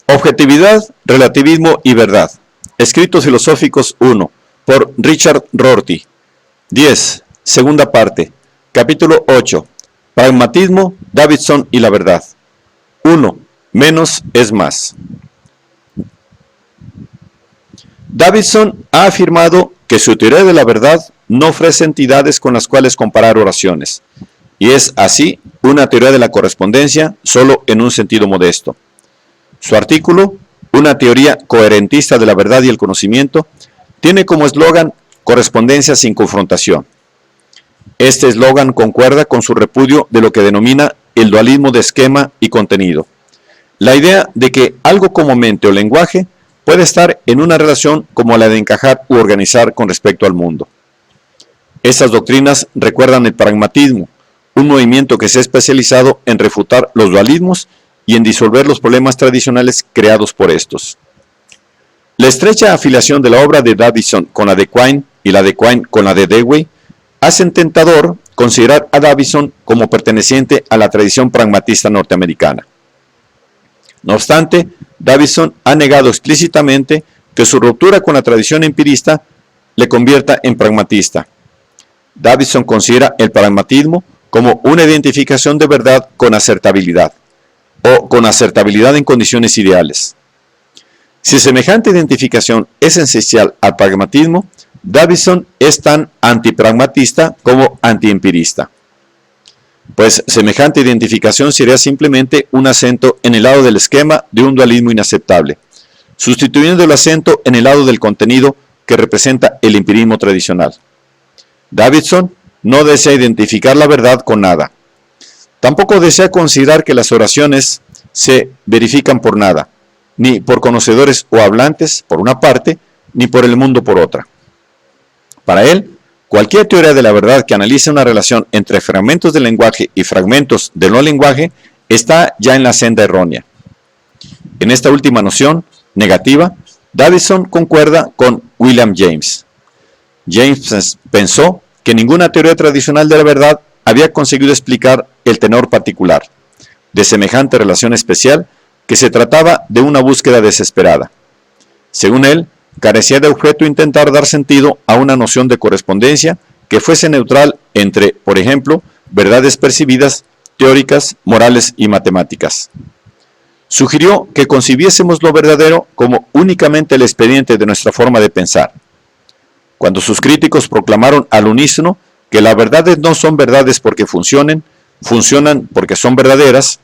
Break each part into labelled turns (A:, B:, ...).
A: Objetividad, relativismo y verdad. Escritos filosóficos 1, por Richard Rorty. 10. Segunda parte. Capítulo 8. Pragmatismo, Davidson y la verdad. 1. Menos es más. Davidson ha afirmado que su teoría de la verdad no ofrece entidades con las cuales comparar oraciones, y es así una teoría de la correspondencia solo en un sentido modesto. Su artículo, Una teoría coherentista de la verdad y el conocimiento, tiene como eslogan correspondencia sin confrontación. Este eslogan concuerda con su repudio de lo que denomina el dualismo de esquema y contenido. La idea de que algo como mente o lenguaje puede estar en una relación como la de encajar u organizar con respecto al mundo. Estas doctrinas recuerdan el pragmatismo, un movimiento que se ha especializado en refutar los dualismos y en disolver los problemas tradicionales creados por estos. La estrecha afiliación de la obra de Davidson con la de Quine y la de Quine con la de Dewey hacen tentador considerar a Davidson como perteneciente a la tradición pragmatista norteamericana. No obstante, Davidson ha negado explícitamente que su ruptura con la tradición empirista le convierta en pragmatista. Davidson considera el pragmatismo como una identificación de verdad con acertabilidad, o con acertabilidad en condiciones ideales. Si semejante identificación es esencial al pragmatismo, Davidson es tan antipragmatista como antiempirista, pues semejante identificación sería simplemente un acento en el lado del esquema de un dualismo inaceptable, sustituyendo el acento en el lado del contenido que representa el empirismo tradicional. Davidson no desea identificar la verdad con nada. Tampoco desea considerar que las oraciones se verifican por nada, ni por conocedores o hablantes por una parte, ni por el mundo por otra. Para él, cualquier teoría de la verdad que analice una relación entre fragmentos del lenguaje y fragmentos del no lenguaje está ya en la senda errónea. En esta última noción, negativa, Davidson concuerda con William James. James pensó que ninguna teoría tradicional de la verdad había conseguido explicar el tenor particular de semejante relación especial, que se trataba de una búsqueda desesperada. Según él, carecía de objeto intentar dar sentido a una noción de correspondencia que fuese neutral entre, por ejemplo, verdades percibidas, teóricas, morales y matemáticas. Sugirió que concibiésemos lo verdadero como únicamente el expediente de nuestra forma de pensar. Cuando sus críticos proclamaron al unísono que las verdades no son verdades porque funcionan porque son verdaderas,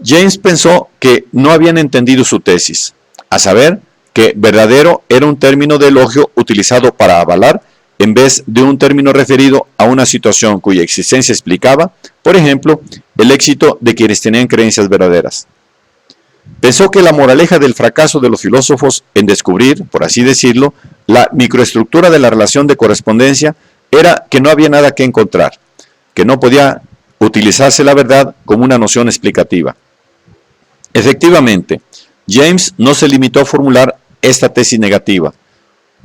A: James pensó que no habían entendido su tesis, a saber, que verdadero era un término de elogio utilizado para avalar en vez de un término referido a una situación cuya existencia explicaba, por ejemplo, el éxito de quienes tenían creencias verdaderas. Pensó que la moraleja del fracaso de los filósofos en descubrir, por así decirlo, la microestructura de la relación de correspondencia era que no había nada que encontrar, que no podía utilizarse la verdad como una noción explicativa. Efectivamente, James no se limitó a formular esta tesis negativa.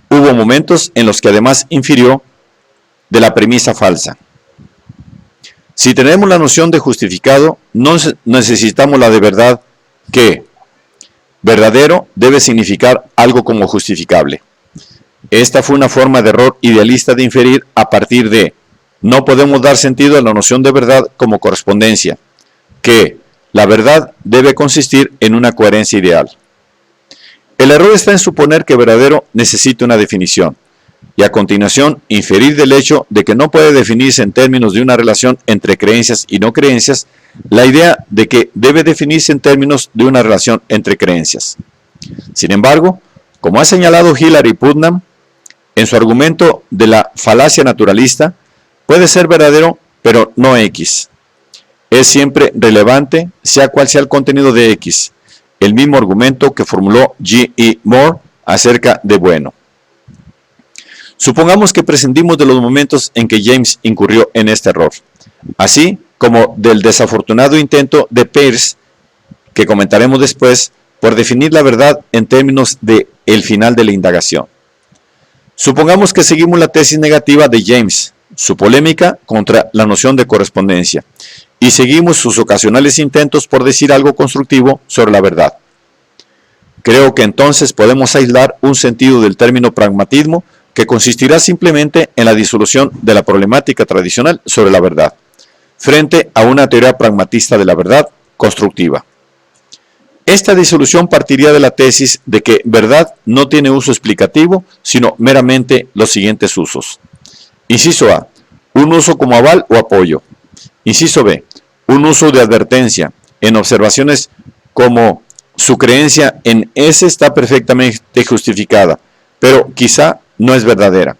A: Hubo momentos en los que además infirió de la premisa falsa. Si tenemos la noción de justificado, no necesitamos la de verdad, que verdadero debe significar algo como justificable. Esta fue una forma de error idealista de inferir a partir de no podemos dar sentido a la noción de verdad como correspondencia, que la verdad debe consistir en una coherencia ideal. El error está en suponer que verdadero necesita una definición, y a continuación inferir del hecho de que no puede definirse en términos de una relación entre creencias y no creencias, la idea de que debe definirse en términos de una relación entre creencias. Sin embargo, como ha señalado Hilary Putnam, en su argumento de la falacia naturalista, puede ser verdadero, pero no X. Es siempre relevante, sea cual sea el contenido de X, el mismo argumento que formuló G. E. Moore acerca de bueno. Supongamos que prescindimos de los momentos en que James incurrió en este error, así como del desafortunado intento de Peirce, que comentaremos después, por definir la verdad en términos de el final de la indagación. Supongamos que seguimos la tesis negativa de James, su polémica contra la noción de correspondencia, y seguimos sus ocasionales intentos por decir algo constructivo sobre la verdad. Creo que entonces podemos aislar un sentido del término pragmatismo que consistirá simplemente en la disolución de la problemática tradicional sobre la verdad, frente a una teoría pragmatista de la verdad constructiva. Esta disolución partiría de la tesis de que verdad no tiene uso explicativo, sino meramente los siguientes usos. Inciso A, un uso como aval o apoyo. Inciso B, un uso de advertencia en observaciones como su creencia en S está perfectamente justificada, pero quizá no es verdadera.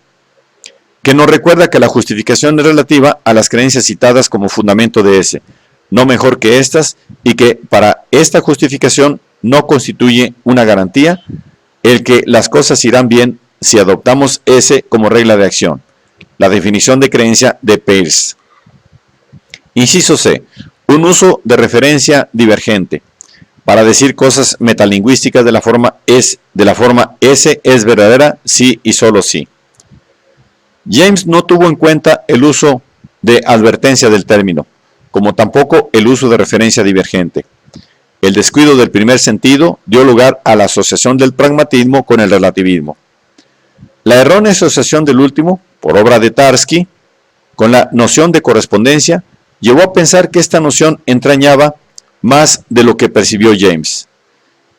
A: Que nos recuerda que la justificación es relativa a las creencias citadas como fundamento de S, no mejor que estas, y que para esta justificación no constituye una garantía el que las cosas irán bien si adoptamos S como regla de acción. La definición de creencia de Peirce. Inciso C. Un uso de referencia divergente para decir cosas metalingüísticas de la forma S es verdadera si y solo si. James no tuvo en cuenta el uso de advertencia del término, como tampoco el uso de referencia divergente. El descuido del primer sentido dio lugar a la asociación del pragmatismo con el relativismo. La errónea asociación del último, por obra de Tarski, con la noción de correspondencia, llevó a pensar que esta noción entrañaba más de lo que percibió James.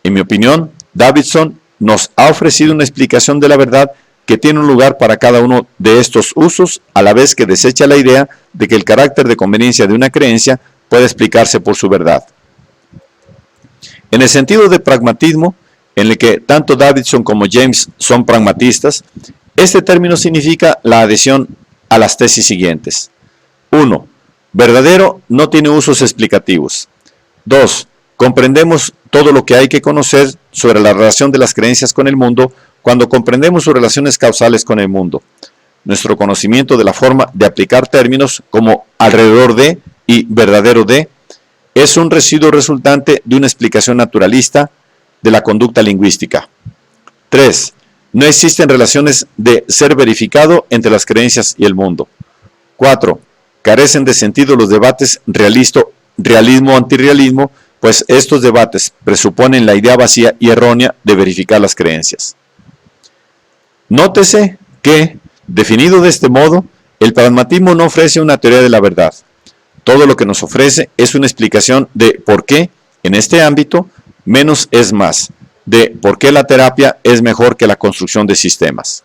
A: En mi opinión, Davidson nos ha ofrecido una explicación de la verdad que tiene un lugar para cada uno de estos usos, a la vez que desecha la idea de que el carácter de conveniencia de una creencia puede explicarse por su verdad. En el sentido de pragmatismo, en el que tanto Davidson como James son pragmatistas, este término significa la adhesión a las tesis siguientes. 1. Verdadero no tiene usos explicativos. 2. Comprendemos todo lo que hay que conocer sobre la relación de las creencias con el mundo cuando comprendemos sus relaciones causales con el mundo. Nuestro conocimiento de la forma de aplicar términos como alrededor de y verdadero de es un residuo resultante de una explicación naturalista de la conducta lingüística. 3. No existen relaciones de ser verificado entre las creencias y el mundo. 4. Carecen de sentido los debates realismo-antirrealismo, pues estos debates presuponen la idea vacía y errónea de verificar las creencias. Nótese que, definido de este modo, el pragmatismo no ofrece una teoría de la verdad. Todo lo que nos ofrece es una explicación de por qué, en este ámbito, menos es más, de por qué la terapia es mejor que la construcción de sistemas.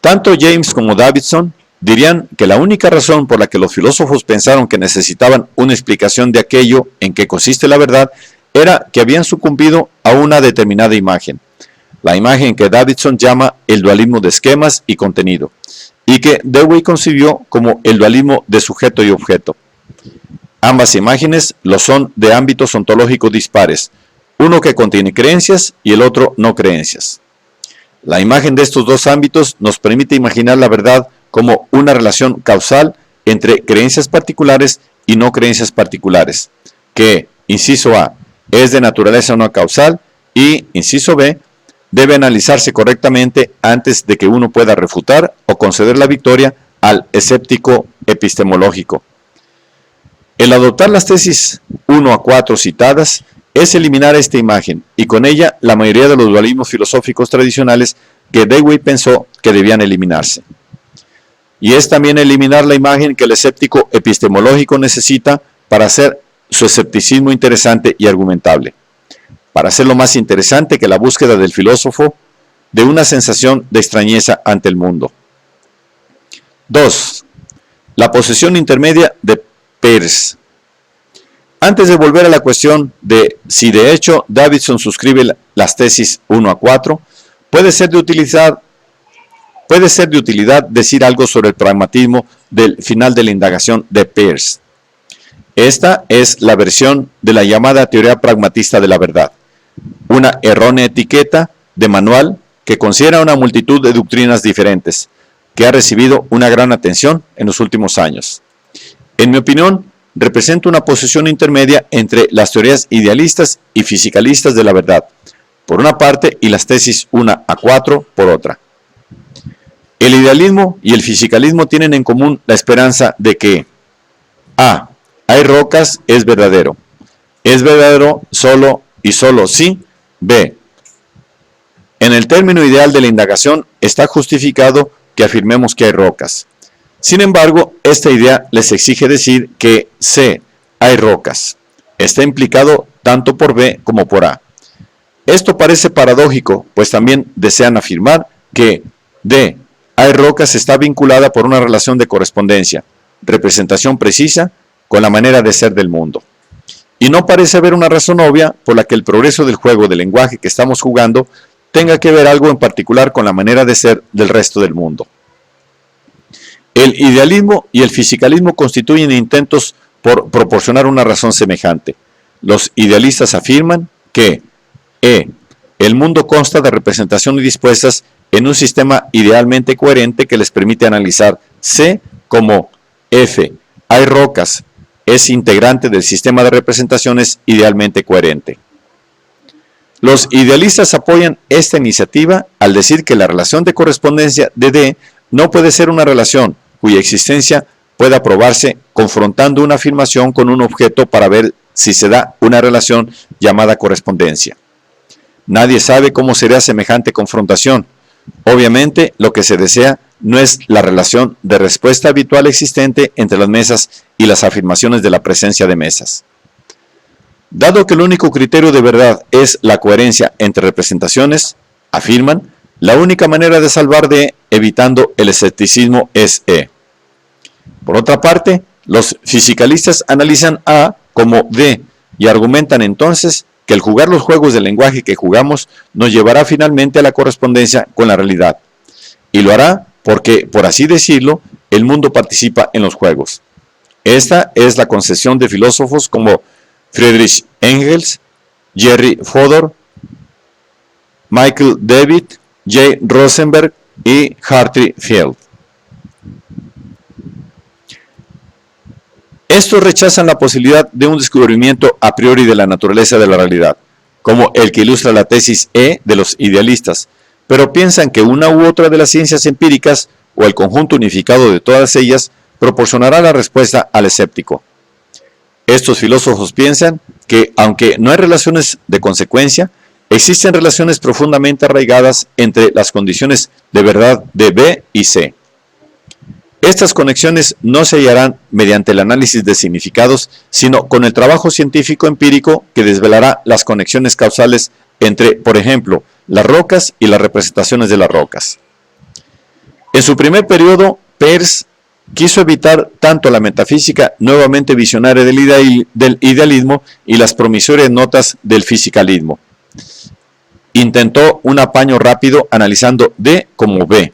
A: Tanto James como Davidson dirían que la única razón por la que los filósofos pensaron que necesitaban una explicación de aquello en que consiste la verdad era que habían sucumbido a una determinada imagen, la imagen que Davidson llama el dualismo de esquemas y contenido, y que Dewey concibió como el dualismo de sujeto y objeto. Ambas imágenes lo son de ámbitos ontológicos dispares, uno que contiene creencias y el otro no creencias. La imagen de estos dos ámbitos nos permite imaginar la verdad como una relación causal entre creencias particulares y no creencias particulares, que, inciso A, es de naturaleza no causal y, inciso B, debe analizarse correctamente antes de que uno pueda refutar o conceder la victoria al escéptico epistemológico. El adoptar las tesis 1 a 4 citadas es eliminar esta imagen y con ella la mayoría de los dualismos filosóficos tradicionales que Dewey pensó que debían eliminarse. Y es también eliminar la imagen que el escéptico epistemológico necesita para hacer su escepticismo interesante y argumentable, para hacerlo más interesante que la búsqueda del filósofo de una sensación de extrañeza ante el mundo. 2. La posición intermedia de Peirce. Antes de volver a la cuestión de si de hecho Davidson suscribe las tesis 1 a 4, puede ser de utilidad decir algo sobre el pragmatismo del final de la indagación de Peirce. Esta es la versión de la llamada teoría pragmatista de la verdad, una errónea etiqueta de manual que considera una multitud de doctrinas diferentes, que ha recibido una gran atención en los últimos años. En mi opinión, representa una posición intermedia entre las teorías idealistas y fisicalistas de la verdad, por una parte, y las tesis 1 a 4 por otra. El idealismo y el fisicalismo tienen en común la esperanza de que A. Hay rocas es verdadero. Es verdadero solo y solo si. B. En el término ideal de la indagación está justificado que afirmemos que hay rocas. Sin embargo, esta idea les exige decir que C. Hay rocas. Está implicado tanto por B como por A. Esto parece paradójico, pues también desean afirmar que D. Hay rocas está vinculada por una relación de correspondencia, representación precisa, con la manera de ser del mundo. Y no parece haber una razón obvia por la que el progreso del juego del lenguaje que estamos jugando tenga que ver algo en particular con la manera de ser del resto del mundo. El idealismo y el fisicalismo constituyen intentos por proporcionar una razón semejante. Los idealistas afirman que el mundo consta de representaciones dispuestas en un sistema idealmente coherente que les permite analizar C como F. Hay rocas. Es integrante del sistema de representaciones idealmente coherente. Los idealistas apoyan esta iniciativa al decir que la relación de correspondencia de D no puede ser una relación cuya existencia pueda probarse confrontando una afirmación con un objeto para ver si se da una relación llamada correspondencia. Nadie sabe cómo sería semejante confrontación. Obviamente, lo que se desea no es la relación de respuesta habitual existente entre las mesas y las afirmaciones de la presencia de mesas. Dado que el único criterio de verdad es la coherencia entre representaciones, afirman, la única manera de salvar D evitando el escepticismo es E. Por otra parte, los fisicalistas analizan A como D y argumentan entonces que el jugar los juegos del lenguaje que jugamos nos llevará finalmente a la correspondencia con la realidad. Y lo hará porque, por así decirlo, el mundo participa en los juegos. Esta es la concepción de filósofos como Friedrich Engels, Jerry Fodor, Michael David, J. Rosenberg y Hartry Field. Estos rechazan la posibilidad de un descubrimiento a priori de la naturaleza de la realidad, como el que ilustra la tesis E de los idealistas, pero piensan que una u otra de las ciencias empíricas o el conjunto unificado de todas ellas proporcionará la respuesta al escéptico. Estos filósofos piensan que, aunque no hay relaciones de consecuencia, existen relaciones profundamente arraigadas entre las condiciones de verdad de B y C. Estas conexiones no se hallarán mediante el análisis de significados, sino con el trabajo científico empírico que desvelará las conexiones causales entre, por ejemplo, las rocas y las representaciones de las rocas. En su primer periodo, Peirce quiso evitar tanto la metafísica nuevamente visionaria del idealismo y las promisorias notas del fisicalismo. Intentó un apaño rápido analizando D como B,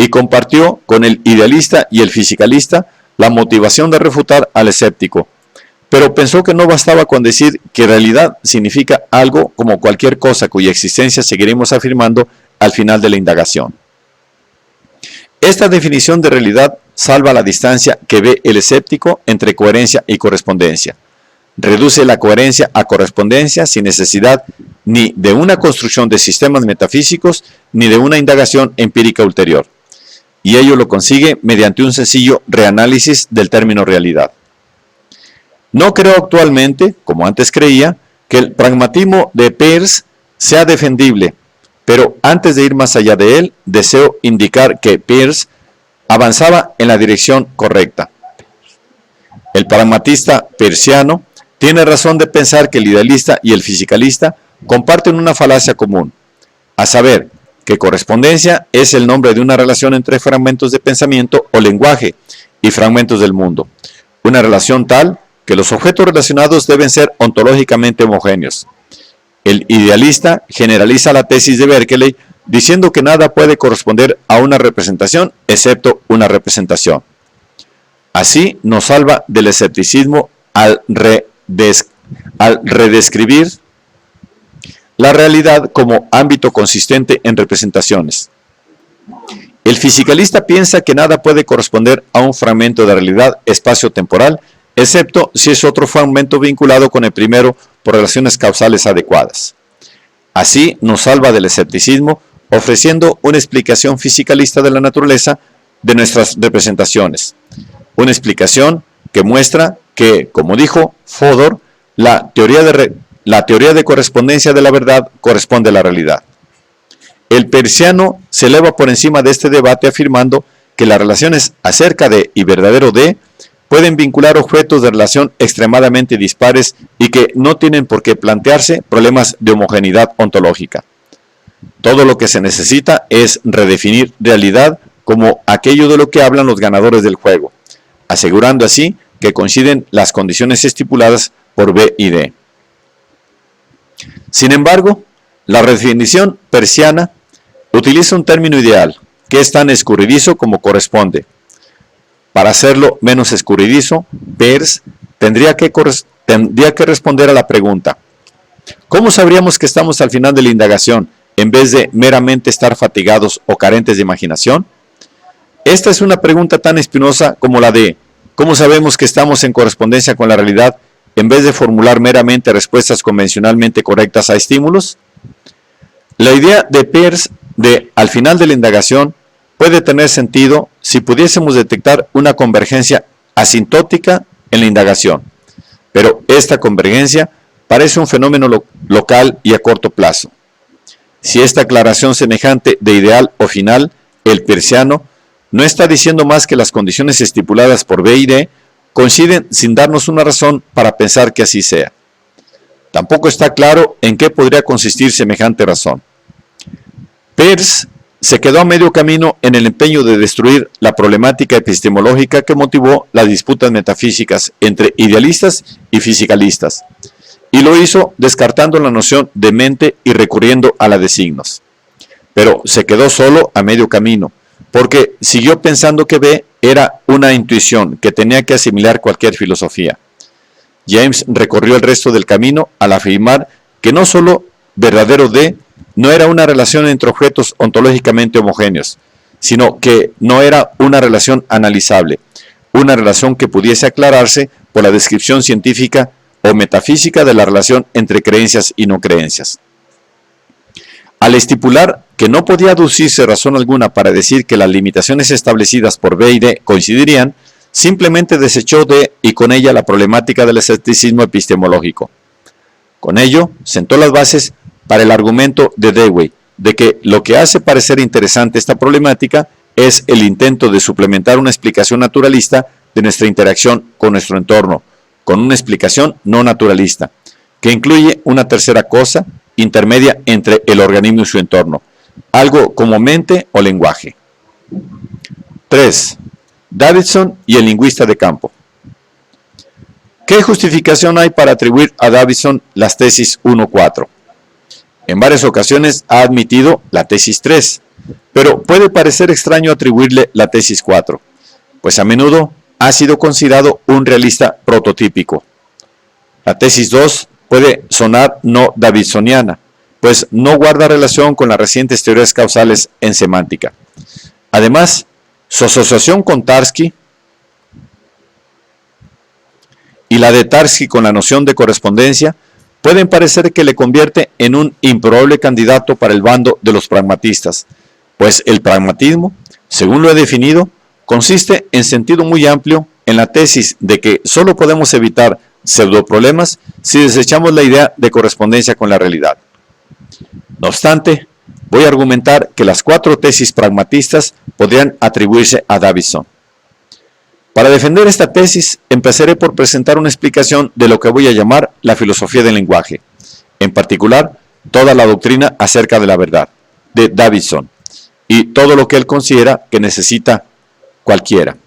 A: y compartió con el idealista y el fisicalista la motivación de refutar al escéptico, pero pensó que no bastaba con decir que realidad significa algo como cualquier cosa cuya existencia seguiremos afirmando al final de la indagación. Esta definición de realidad salva la distancia que ve el escéptico entre coherencia y correspondencia. Reduce la coherencia a correspondencia sin necesidad ni de una construcción de sistemas metafísicos ni de una indagación empírica ulterior. Y ello lo consigue mediante un sencillo reanálisis del término realidad. No creo actualmente, como antes creía, que el pragmatismo de Peirce sea defendible, pero antes de ir más allá de él, deseo indicar que Peirce avanzaba en la dirección correcta. El pragmatista peirciano tiene razón de pensar que el idealista y el fisicalista comparten una falacia común, a saber, que correspondencia es el nombre de una relación entre fragmentos de pensamiento o lenguaje y fragmentos del mundo. Una relación tal que los objetos relacionados deben ser ontológicamente homogéneos. El idealista generaliza la tesis de Berkeley diciendo que nada puede corresponder a una representación excepto una representación. Así nos salva del escepticismo al redescribir la realidad como ámbito consistente en representaciones. El fisicalista piensa que nada puede corresponder a un fragmento de realidad espacio-temporal, excepto si es otro fragmento vinculado con el primero por relaciones causales adecuadas. Así nos salva del escepticismo, ofreciendo una explicación fisicalista de la naturaleza de nuestras representaciones. Una explicación que muestra que, como dijo Fodor, la teoría de correspondencia de la verdad corresponde a la realidad. El persiano se eleva por encima de este debate afirmando que las relaciones acerca de y verdadero de pueden vincular objetos de relación extremadamente dispares y que no tienen por qué plantearse problemas de homogeneidad ontológica. Todo lo que se necesita es redefinir realidad como aquello de lo que hablan los ganadores del juego, asegurando así que coinciden las condiciones estipuladas por B y D. Sin embargo, la redefinición persiana utiliza un término ideal, que es tan escurridizo como corresponde. Para hacerlo menos escurridizo, Peirce tendría que responder a la pregunta: ¿cómo sabríamos que estamos al final de la indagación, en vez de meramente estar fatigados o carentes de imaginación? Esta es una pregunta tan espinosa como la de ¿cómo sabemos que estamos en correspondencia con la realidad, en vez de formular meramente respuestas convencionalmente correctas a estímulos? La idea de Peirce de al final de la indagación puede tener sentido si pudiésemos detectar una convergencia asintótica en la indagación, pero esta convergencia parece un fenómeno local y a corto plazo. Si esta aclaración semejante de ideal o final, el peirciano no está diciendo más que las condiciones estipuladas por B y D coinciden sin darnos una razón para pensar que así sea. Tampoco está claro en qué podría consistir semejante razón. Peirce se quedó a medio camino en el empeño de destruir la problemática epistemológica que motivó las disputas metafísicas entre idealistas y fisicalistas, y lo hizo descartando la noción de mente y recurriendo a la de signos. Pero se quedó solo a medio camino, porque siguió pensando que B era una intuición que tenía que asimilar cualquier filosofía. James recorrió el resto del camino al afirmar que no solo verdadero D no era una relación entre objetos ontológicamente homogéneos, sino que no era una relación analizable, una relación que pudiese aclararse por la descripción científica o metafísica de la relación entre creencias y no creencias. Al estipular que no podía aducirse razón alguna para decir que las limitaciones establecidas por B y D coincidirían, simplemente desechó D y con ella la problemática del escepticismo epistemológico. Con ello, sentó las bases para el argumento de Dewey, de que lo que hace parecer interesante esta problemática es el intento de suplementar una explicación naturalista de nuestra interacción con nuestro entorno, con una explicación no naturalista, que incluye una tercera cosa intermedia entre el organismo y su entorno, algo como mente o lenguaje. 3. Davidson y el lingüista de campo. ¿Qué justificación hay para atribuir a Davidson las tesis 1-4? En varias ocasiones ha admitido la tesis 3, pero puede parecer extraño atribuirle la tesis 4, pues a menudo ha sido considerado un realista prototípico. La tesis 2 puede sonar no davidsoniana, pues no guarda relación con las recientes teorías causales en semántica. Además, su asociación con Tarski y la de Tarski con la noción de correspondencia pueden parecer que le convierte en un improbable candidato para el bando de los pragmatistas, pues el pragmatismo, según lo he definido, consiste en sentido muy amplio en la tesis de que solo podemos evitar pseudoproblemas si desechamos la idea de correspondencia con la realidad. No obstante, voy a argumentar que las 4 tesis pragmatistas podrían atribuirse a Davidson. Para defender esta tesis, empezaré por presentar una explicación de lo que voy a llamar la filosofía del lenguaje, en particular, toda la doctrina acerca de la verdad, de Davidson, y todo lo que él considera que necesita cualquiera.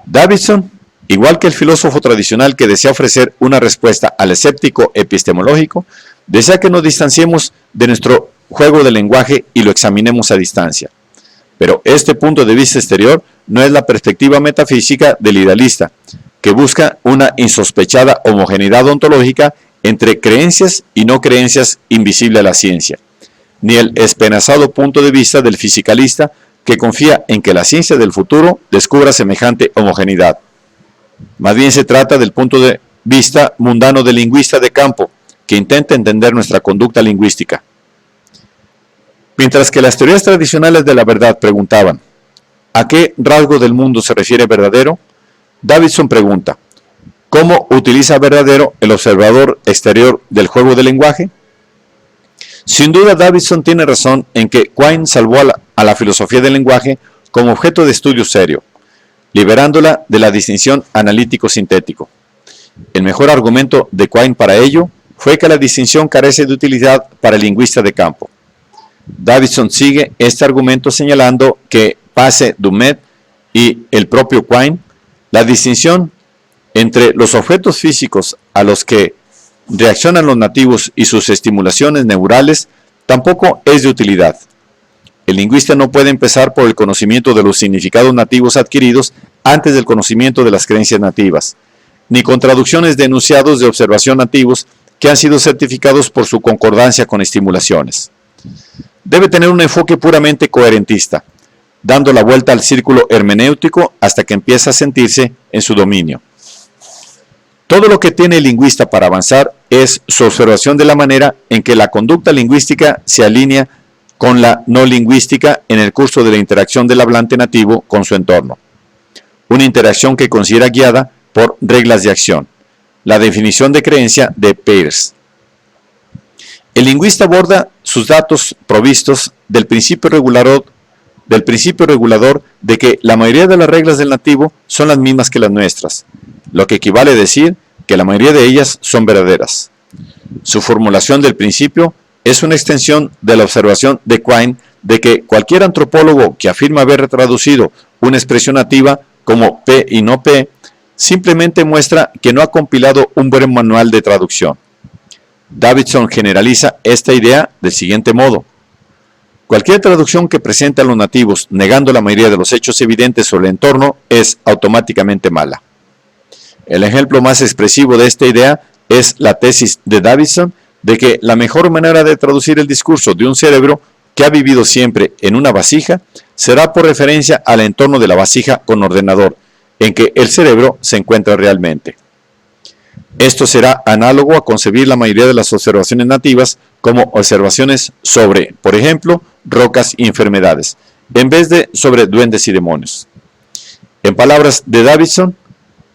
A: Davidson, igual que el filósofo tradicional que desea ofrecer una respuesta al escéptico epistemológico, desea que nos distanciemos de nuestro juego del lenguaje y lo examinemos a distancia. Pero este punto de vista exterior no es la perspectiva metafísica del idealista, que busca una insospechada homogeneidad ontológica entre creencias y no creencias invisible a la ciencia, ni el esperanzado punto de vista del fisicalista que confía en que la ciencia del futuro descubra semejante homogeneidad. Más bien se trata del punto de vista mundano del lingüista de campo, que intenta entender nuestra conducta lingüística. Mientras que las teorías tradicionales de la verdad preguntaban ¿a qué rasgo del mundo se refiere verdadero?, Davidson pregunta, ¿cómo utiliza verdadero el observador exterior del juego del lenguaje? Sin duda, Davidson tiene razón en que Quine salvó a la filosofía del lenguaje como objeto de estudio serio, liberándola de la distinción analítico-sintético. El mejor argumento de Quine para ello fue que la distinción carece de utilidad para el lingüista de campo. Davidson sigue este argumento señalando que, pase Dumet y el propio Quine, la distinción entre los objetos físicos a los que reaccionan los nativos y sus estimulaciones neurales tampoco es de utilidad. El lingüista no puede empezar por el conocimiento de los significados nativos adquiridos antes del conocimiento de las creencias nativas, ni con traducciones de enunciados de observación nativos que han sido certificados por su concordancia con estimulaciones. Debe tener un enfoque puramente coherentista, dando la vuelta al círculo hermenéutico hasta que empieza a sentirse en su dominio. Todo lo que tiene el lingüista para avanzar es su observación de la manera en que la conducta lingüística se alinea con la no lingüística en el curso de la interacción del hablante nativo con su entorno. Una interacción que considera guiada por reglas de acción. La definición de creencia de Peirce. El lingüista aborda sus datos provistos del principio regulador de que la mayoría de las reglas del nativo son las mismas que las nuestras, lo que equivale a decir que la mayoría de ellas son verdaderas. Su formulación del principio es una extensión de la observación de Quine de que cualquier antropólogo que afirma haber traducido una expresión nativa como P y no P, simplemente muestra que no ha compilado un buen manual de traducción. Davidson generaliza esta idea del siguiente modo. Cualquier traducción que presente a los nativos negando la mayoría de los hechos evidentes sobre el entorno es automáticamente mala. El ejemplo más expresivo de esta idea es la tesis de Davidson de que la mejor manera de traducir el discurso de un cerebro que ha vivido siempre en una vasija será por referencia al entorno de la vasija con ordenador, en que el cerebro se encuentra realmente. Esto será análogo a concebir la mayoría de las observaciones nativas como observaciones sobre, por ejemplo, rocas y enfermedades, en vez de sobre duendes y demonios. En palabras de Davidson,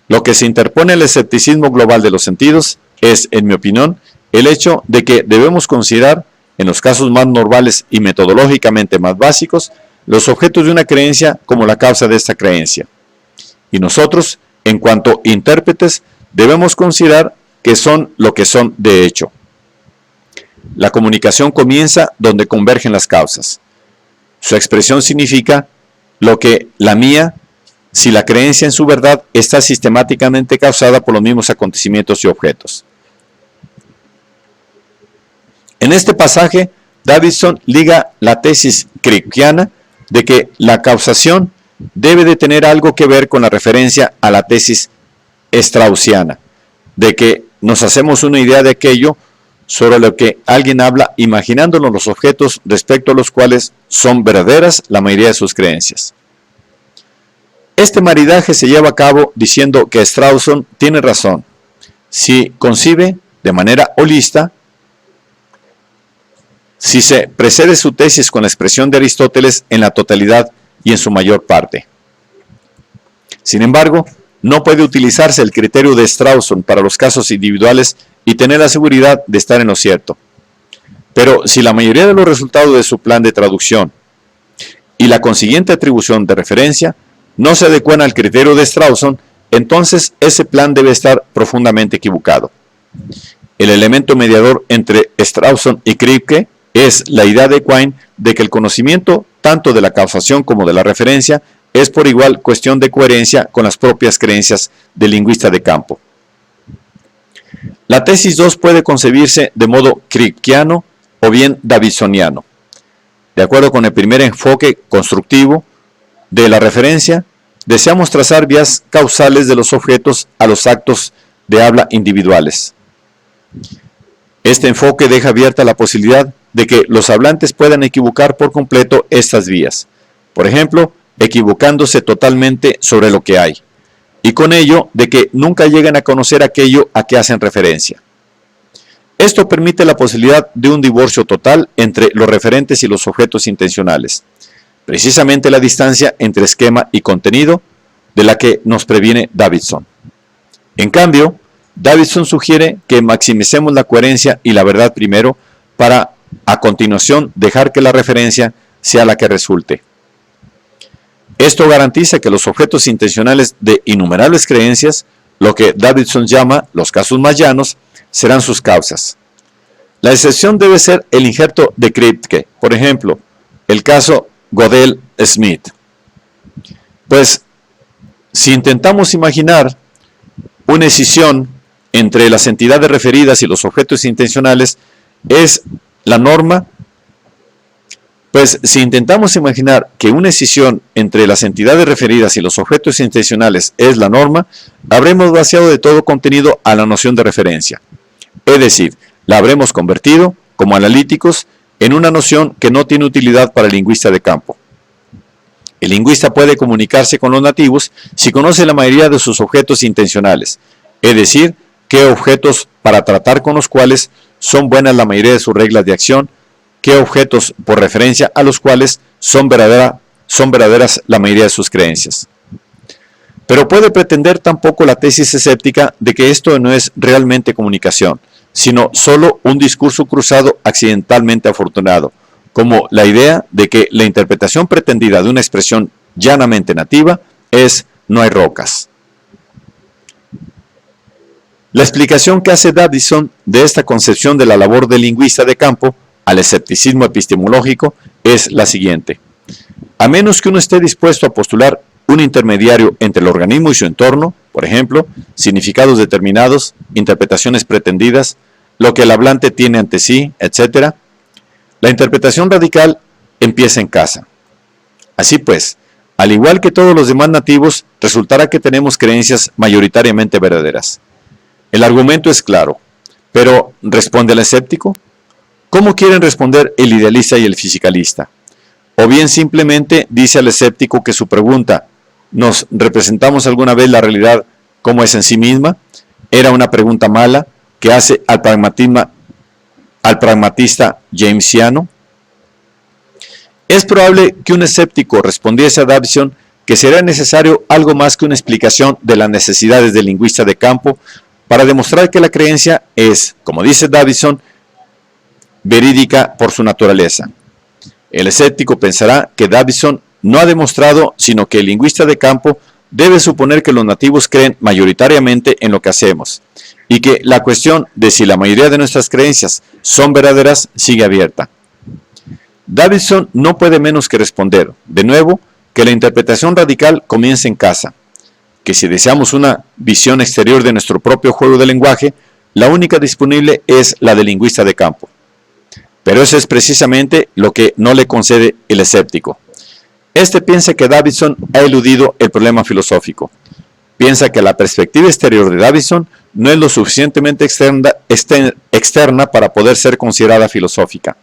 A: lo que se interpone al escepticismo global de los sentidos es, en mi opinión, el hecho de que debemos considerar, en los casos más normales y metodológicamente más básicos, los objetos de una creencia como la causa de esta creencia. Y nosotros, en cuanto intérpretes, debemos considerar que son lo que son de hecho. La comunicación comienza donde convergen las causas. Su expresión significa lo que la mía, si la creencia en su verdad está sistemáticamente causada por los mismos acontecimientos y objetos. En este pasaje, Davidson liga la tesis kripkiana de que la causación debe de tener algo que ver con la referencia a la tesis straussiana, de que nos hacemos una idea de aquello sobre lo que alguien habla imaginándonos los objetos respecto a los cuales son verdaderas la mayoría de sus creencias. Este maridaje se lleva a cabo diciendo que Strawson tiene razón si concibe de manera holista, si se precede su tesis con la expresión de Aristóteles en la totalidad y en su mayor parte. Sin embargo, no puede utilizarse el criterio de Strawson para los casos individuales y tener la seguridad de estar en lo cierto. Pero si la mayoría de los resultados de su plan de traducción y la consiguiente atribución de referencia no se adecuan al criterio de Strawson, entonces ese plan debe estar profundamente equivocado. El elemento mediador entre Strawson y Kripke es la idea de Quine de que el conocimiento tanto de la causación como de la referencia es por igual cuestión de coherencia con las propias creencias del lingüista de campo. La tesis 2 puede concebirse de modo kripkiano o bien davidsoniano. De acuerdo con el primer enfoque constructivo de la referencia, deseamos trazar vías causales de los objetos a los actos de habla individuales. Este enfoque deja abierta la posibilidad de que los hablantes puedan equivocar por completo estas vías, por ejemplo, equivocándose totalmente sobre lo que hay, y con ello de que nunca lleguen a conocer aquello a que hacen referencia. Esto permite la posibilidad de un divorcio total entre los referentes y los objetos intencionales. Precisamente la distancia entre esquema y contenido de la que nos previene Davidson. En cambio, Davidson sugiere que maximicemos la coherencia y la verdad primero para, a continuación, dejar que la referencia sea la que resulte. Esto garantiza que los objetos intencionales de innumerables creencias, lo que Davidson llama los casos más llanos, serán sus causas. La excepción debe ser el injerto de Kripke, por ejemplo, el caso Gödel-Smith. Pues, si intentamos imaginar una escisión entre las entidades referidas y los objetos intencionales es la norma, pues si intentamos imaginar que una escisión entre las entidades referidas y los objetos intencionales es la norma, habremos vaciado de todo contenido a la noción de referencia. Es decir, la habremos convertido, como analíticos, en una noción que no tiene utilidad para el lingüista de campo. El lingüista puede comunicarse con los nativos si conoce la mayoría de sus objetos intencionales, es decir, qué objetos para tratar con los cuales son buenas la mayoría de sus reglas de acción, qué objetos por referencia a los cuales son verdaderas la mayoría de sus creencias. Pero puede pretender tampoco la tesis escéptica de que esto no es realmente comunicación, sino solo un discurso cruzado accidentalmente afortunado, como la idea de que la interpretación pretendida de una expresión llanamente nativa es "no hay rocas". La explicación que hace Davidson de esta concepción de la labor del lingüista de campo al escepticismo epistemológico es la siguiente: a menos que uno esté dispuesto a postular un intermediario entre el organismo y su entorno, por ejemplo, significados determinados, interpretaciones pretendidas, lo que el hablante tiene ante sí, etc., la interpretación radical empieza en casa. Así pues, al igual que todos los demás nativos, resultará que tenemos creencias mayoritariamente verdaderas. El argumento es claro, pero ¿responde el escéptico? ¿Cómo quieren responder el idealista y el fisicalista? O bien simplemente dice al escéptico que su pregunta, ¿nos representamos alguna vez la realidad como es en sí misma?, era una pregunta mala que hace al pragmatista jamesiano. Es probable que un escéptico respondiese a Davidson que será necesario algo más que una explicación de las necesidades del lingüista de campo para demostrar que la creencia es, como dice Davidson, verídica por su naturaleza. El escéptico pensará que Davidson no ha demostrado, sino que el lingüista de campo debe suponer que los nativos creen mayoritariamente en lo que hacemos, y que la cuestión de si la mayoría de nuestras creencias son verdaderas sigue abierta. Davidson no puede menos que responder, de nuevo, que la interpretación radical comienza en casa, que si deseamos una visión exterior de nuestro propio juego de lenguaje, la única disponible es la del lingüista de campo. Pero eso es precisamente lo que no le concede el escéptico. Este piensa que Davidson ha eludido el problema filosófico. Piensa que la perspectiva exterior de Davidson no es lo suficientemente externa para poder ser considerada filosófica.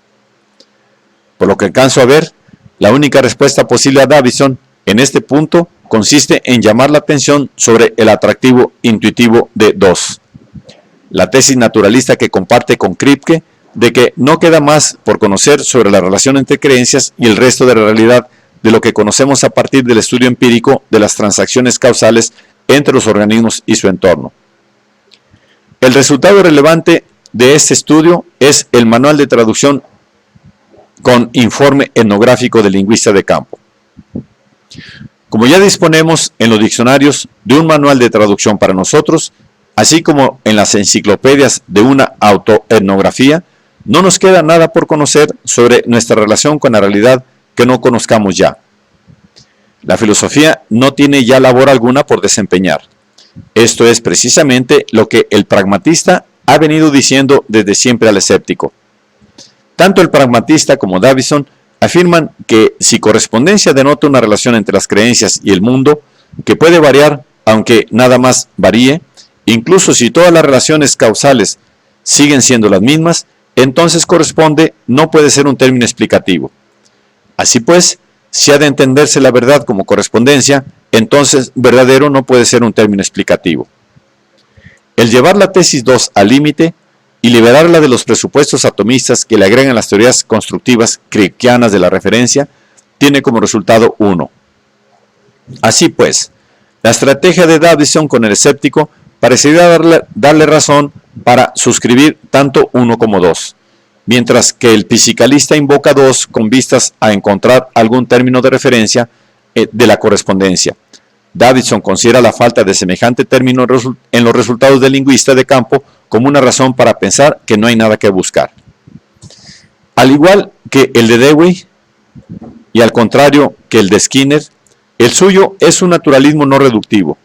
A: Por lo que alcanzo a ver, la única respuesta posible a Davidson en este punto consiste en llamar la atención sobre el atractivo intuitivo de 2. La tesis naturalista que comparte con Kripke de que no queda más por conocer sobre la relación entre creencias y el resto de la realidad de lo que conocemos a partir del estudio empírico de las transacciones causales entre los organismos y su entorno. El resultado relevante de este estudio es el manual de traducción con informe etnográfico del lingüista de campo. Como ya disponemos en los diccionarios de un manual de traducción para nosotros, así como en las enciclopedias de una autoetnografía, no nos queda nada por conocer sobre nuestra relación con la realidad que no conozcamos ya. La filosofía no tiene ya labor alguna por desempeñar. Esto es precisamente lo que el pragmatista ha venido diciendo desde siempre al escéptico. Tanto el pragmatista como Davidson afirman que si correspondencia denota una relación entre las creencias y el mundo, que puede variar aunque nada más varíe, incluso si todas las relaciones causales siguen siendo las mismas, entonces corresponde no puede ser un término explicativo. Así pues, si ha de entenderse la verdad como correspondencia, entonces verdadero no puede ser un término explicativo. El llevar la tesis 2 al límite y liberarla de los presupuestos atomistas que le agregan las teorías constructivas kripkeanas de la referencia, tiene como resultado 1. Así pues, La estrategia de Davidson con el escéptico parecería darle razón para suscribir tanto uno como dos, mientras que el pisicalista invoca dos con vistas a encontrar algún término de referencia de la correspondencia. Davidson considera la falta de semejante término en los resultados del lingüista de campo como una razón para pensar que no hay nada que buscar. Al igual que el de Dewey, y al contrario que el de Skinner, el suyo es un naturalismo no reductivo,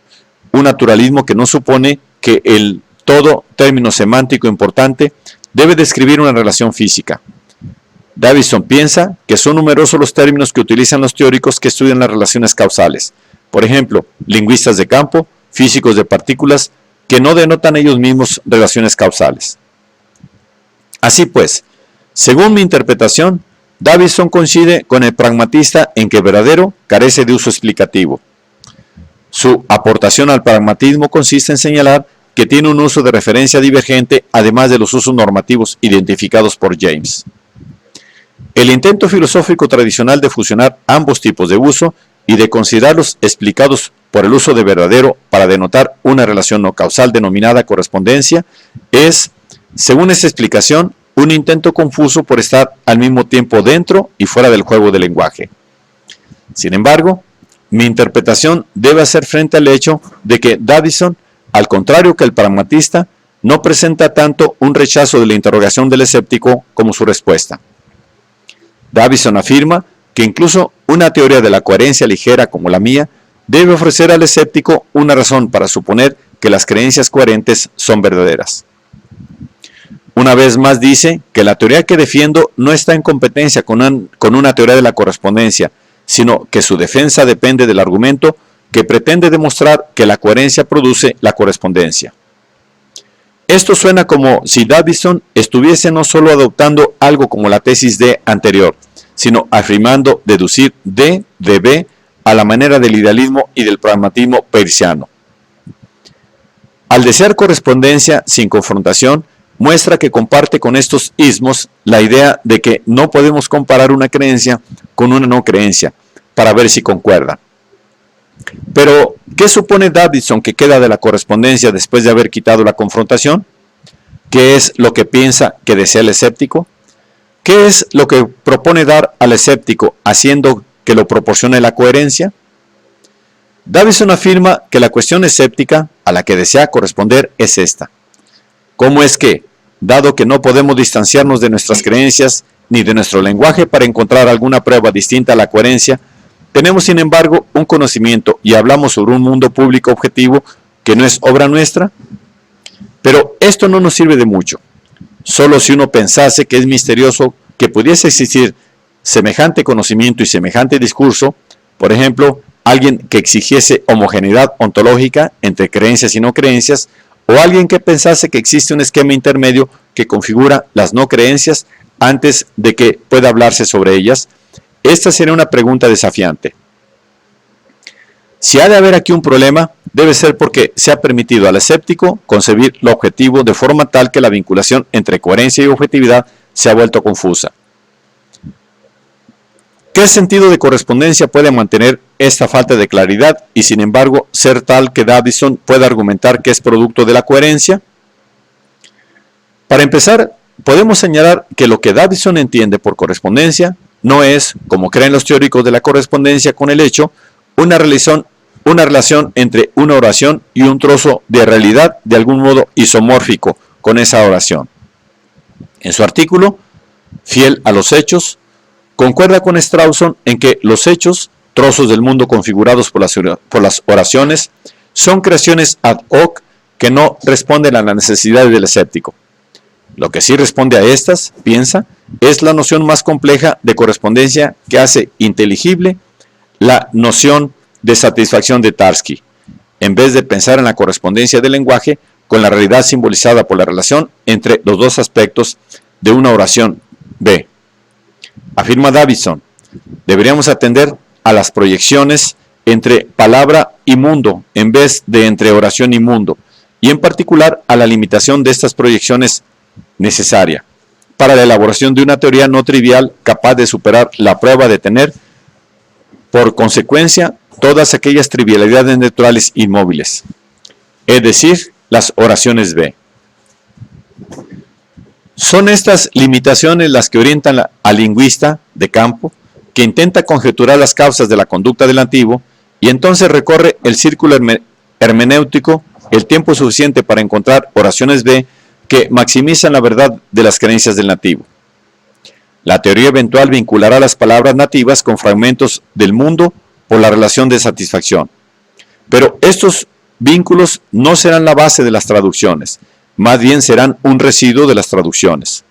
A: un naturalismo que no supone que el todo término semántico importante debe describir una relación física. Davidson piensa que son numerosos los términos que utilizan los teóricos que estudian las relaciones causales, por ejemplo, lingüistas de campo, físicos de partículas, que no denotan ellos mismos relaciones causales. Así pues, según mi interpretación, Davidson coincide con el pragmatista en que verdadero carece de uso explicativo. Su aportación al pragmatismo consiste en señalar que tiene un uso de referencia divergente, además de los usos normativos identificados por James. El intento filosófico tradicional de fusionar ambos tipos de uso y de considerarlos explicados por el uso de verdadero para denotar una relación no causal denominada correspondencia es, según esta explicación, un intento confuso por estar al mismo tiempo dentro y fuera del juego del lenguaje. Sin embargo, mi interpretación debe hacer frente al hecho de que Davidson, al contrario que el pragmatista, no presenta tanto un rechazo de la interrogación del escéptico como su respuesta. Davidson afirma que incluso una teoría de la coherencia ligera como la mía debe ofrecer al escéptico una razón para suponer que las creencias coherentes son verdaderas. Una vez más dice que la teoría que defiendo no está en competencia con una teoría de la correspondencia, sino que su defensa depende del argumento que pretende demostrar que la coherencia produce la correspondencia. Esto suena como si Davidson estuviese no solo adoptando algo como la tesis D anterior, sino afirmando deducir D de B a la manera del idealismo y del pragmatismo peirciano. Al desear correspondencia sin confrontación, muestra que comparte con estos ismos la idea de que no podemos comparar una creencia con una no creencia para ver si concuerda. Pero, ¿qué supone Davidson que queda de la correspondencia después de haber quitado la confrontación? ¿Qué es lo que piensa que desea el escéptico? ¿Qué es lo que propone dar al escéptico haciendo que lo proporcione la coherencia? Davidson afirma que la cuestión escéptica a la que desea corresponder es esta. ¿Cómo es que, dado que no podemos distanciarnos de nuestras creencias ni de nuestro lenguaje para encontrar alguna prueba distinta a la coherencia, tenemos sin embargo un conocimiento y hablamos sobre un mundo público objetivo que no es obra nuestra? Pero esto no nos sirve de mucho. Solo si uno pensase que es misterioso que pudiese existir semejante conocimiento y semejante discurso, por ejemplo, alguien que exigiese homogeneidad ontológica entre creencias y no creencias, o alguien que pensase que existe un esquema intermedio que configura las no creencias antes de que pueda hablarse sobre ellas, esta sería una pregunta desafiante. Si ha de haber aquí un problema, debe ser porque se ha permitido al escéptico concebir lo objetivo de forma tal que la vinculación entre coherencia y objetividad se ha vuelto confusa. ¿Qué sentido de correspondencia puede mantener esta falta de claridad y sin embargo ser tal que Davidson pueda argumentar que es producto de la coherencia? Para empezar, podemos señalar que lo que Davidson entiende por correspondencia no es, como creen los teóricos de la correspondencia con el hecho, una relación entre una oración y un trozo de realidad de algún modo isomórfico con esa oración. En su artículo, Fiel a los hechos, concuerda con Strawson en que los hechos, trozos del mundo configurados por las oraciones, son creaciones ad hoc que no responden a las necesidades del escéptico. Lo que sí responde a estas, piensa, es la noción más compleja de correspondencia que hace inteligible la noción de satisfacción de Tarski, en vez de pensar en la correspondencia del lenguaje con la realidad simbolizada por la relación entre los dos aspectos de una oración B. Afirma Davidson, deberíamos atender a las proyecciones entre palabra y mundo en vez de entre oración y mundo, y en particular a la limitación de estas proyecciones necesaria para la elaboración de una teoría no trivial capaz de superar la prueba de tener por consecuencia todas aquellas trivialidades naturales inmóviles, es decir, las oraciones B. Son estas limitaciones las que orientan al lingüista de campo, que intenta conjeturar las causas de la conducta del nativo y entonces recorre el círculo hermenéutico el tiempo suficiente para encontrar oraciones B que maximizan la verdad de las creencias del nativo. La teoría eventual vinculará las palabras nativas con fragmentos del mundo por la relación de satisfacción. Pero estos vínculos no serán la base de las traducciones, más bien serán un residuo de las traducciones.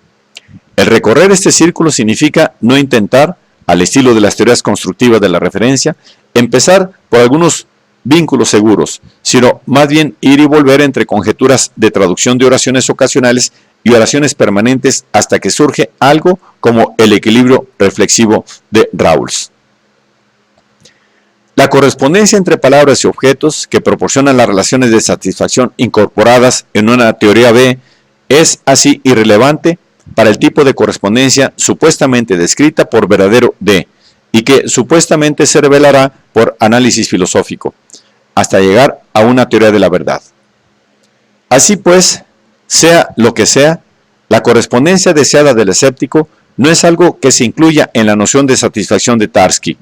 A: El recorrer este círculo significa no intentar, al estilo de las teorías constructivas de la referencia, empezar por algunos vínculos seguros, sino más bien ir y volver entre conjeturas de traducción de oraciones ocasionales y oraciones permanentes hasta que surge algo como el equilibrio reflexivo de Rawls. La correspondencia entre palabras y objetos que proporcionan las relaciones de satisfacción incorporadas en una teoría B es así irrelevante para el tipo de correspondencia supuestamente descrita por verdadero D y que supuestamente se revelará por análisis filosófico, hasta llegar a una teoría de la verdad. Así pues, sea lo que sea, la correspondencia deseada del escéptico no es algo que se incluya en la noción de satisfacción de Tarski,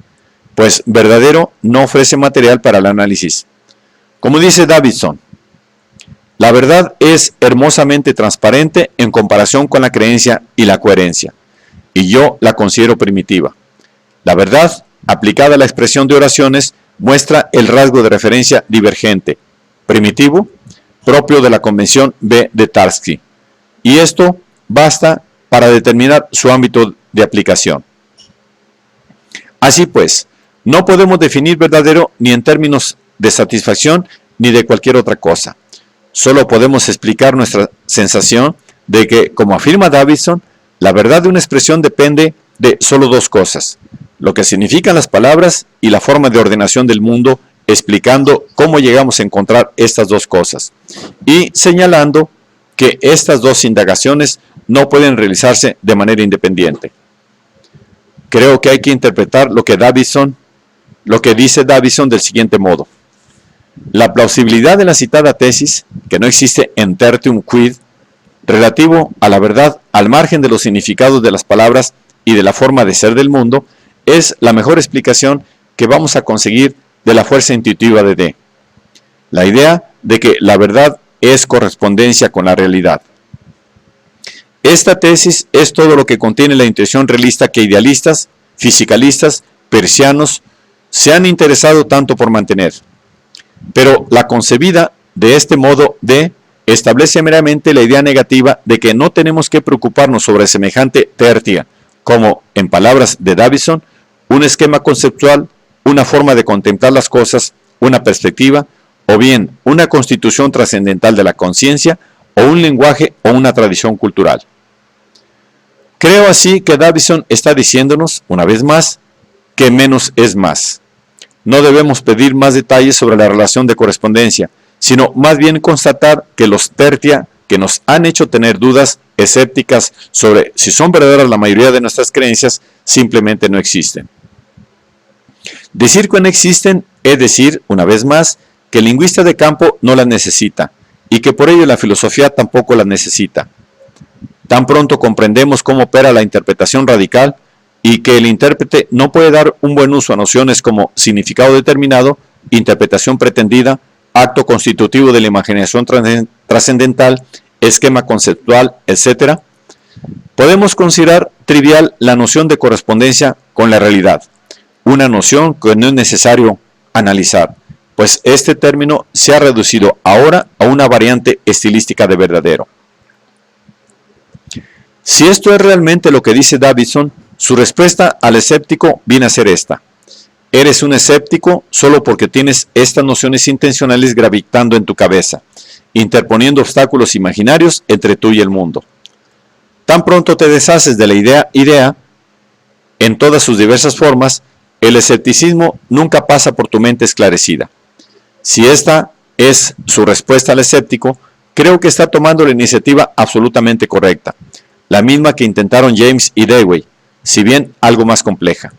A: pues verdadero no ofrece material para el análisis. Como dice Davidson, la verdad es hermosamente transparente en comparación con la creencia y la coherencia, y yo la considero primitiva. La verdad, aplicada a la expresión de oraciones, muestra el rasgo de referencia divergente, primitivo, propio de la convención B de Tarski, y esto basta para determinar su ámbito de aplicación. Así pues, no podemos definir verdadero ni en términos de satisfacción ni de cualquier otra cosa. Solo podemos explicar nuestra sensación de que, como afirma Davidson, la verdad de una expresión depende de solo dos cosas: lo que significan las palabras y la forma de ordenación del mundo, explicando cómo llegamos a encontrar estas dos cosas, y señalando que estas dos indagaciones no pueden realizarse de manera independiente. Creo que hay que interpretar lo que dice Davidson del siguiente modo: la plausibilidad de la citada tesis, que no existe en tertium quid, relativo a la verdad al margen de los significados de las palabras y de la forma de ser del mundo, es la mejor explicación que vamos a conseguir de la fuerza intuitiva de D. La idea de que la verdad es correspondencia con la realidad. Esta tesis es todo lo que contiene la intuición realista que idealistas, fisicalistas, persianos se han interesado tanto por mantener. Pero la concebida de este modo D establece meramente la idea negativa de que no tenemos que preocuparnos sobre semejante tertia, como, en palabras de Davidson, un esquema conceptual, una forma de contemplar las cosas, una perspectiva, o bien una constitución trascendental de la conciencia, o un lenguaje o una tradición cultural. Creo así que Davidson está diciéndonos, una vez más, que menos es más. No debemos pedir más detalles sobre la relación de correspondencia, sino más bien constatar que los tertia que nos han hecho tener dudas escépticas sobre si son verdaderas la mayoría de nuestras creencias, simplemente no existen. Decir que no existen es decir, una vez más, que el lingüista de campo no las necesita, y que por ello la filosofía tampoco las necesita. Tan pronto comprendemos cómo opera la interpretación radical y que el intérprete no puede dar un buen uso a nociones como significado determinado, interpretación pretendida, acto constitutivo de la imaginación trascendental, esquema conceptual, etc., podemos considerar trivial la noción de correspondencia con la realidad, una noción que no es necesario analizar, pues este término se ha reducido ahora a una variante estilística de verdadero. Si esto es realmente lo que dice Davidson, su respuesta al escéptico viene a ser esta: eres un escéptico solo porque tienes estas nociones intencionales gravitando en tu cabeza, interponiendo obstáculos imaginarios entre tú y el mundo. Tan pronto te deshaces de la idea en todas sus diversas formas, el escepticismo nunca pasa por tu mente esclarecida. Si esta es su respuesta al escéptico, creo que está tomando la iniciativa absolutamente correcta, la misma que intentaron James y Dewey, si bien algo más compleja.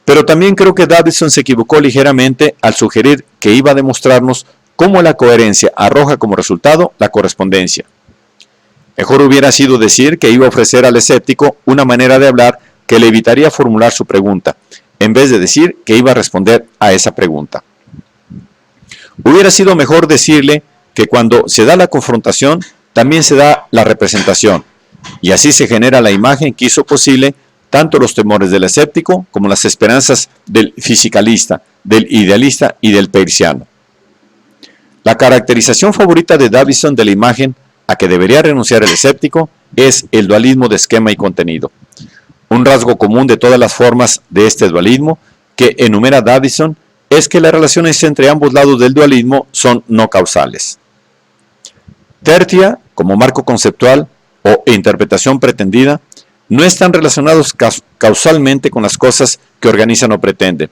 A: Pero también creo que Davidson se equivocó ligeramente al sugerir que iba a demostrarnos cómo la coherencia arroja como resultado la correspondencia. Mejor hubiera sido decir que iba a ofrecer al escéptico una manera de hablar que le evitaría formular su pregunta, en vez de decir que iba a responder a esa pregunta. Hubiera sido mejor decirle que cuando se da la confrontación, también se da la representación, y así se genera la imagen que hizo posible tanto los temores del escéptico como las esperanzas del fisicalista, del idealista y del peirciano. La caracterización favorita de Davidson de la imagen a que debería renunciar el escéptico es el dualismo de esquema y contenido. Un rasgo común de todas las formas de este dualismo que enumera Davidson es que las relaciones entre ambos lados del dualismo son no causales. Tertia, como marco conceptual o interpretación pretendida, no están relacionados causalmente con las cosas que organizan o pretenden.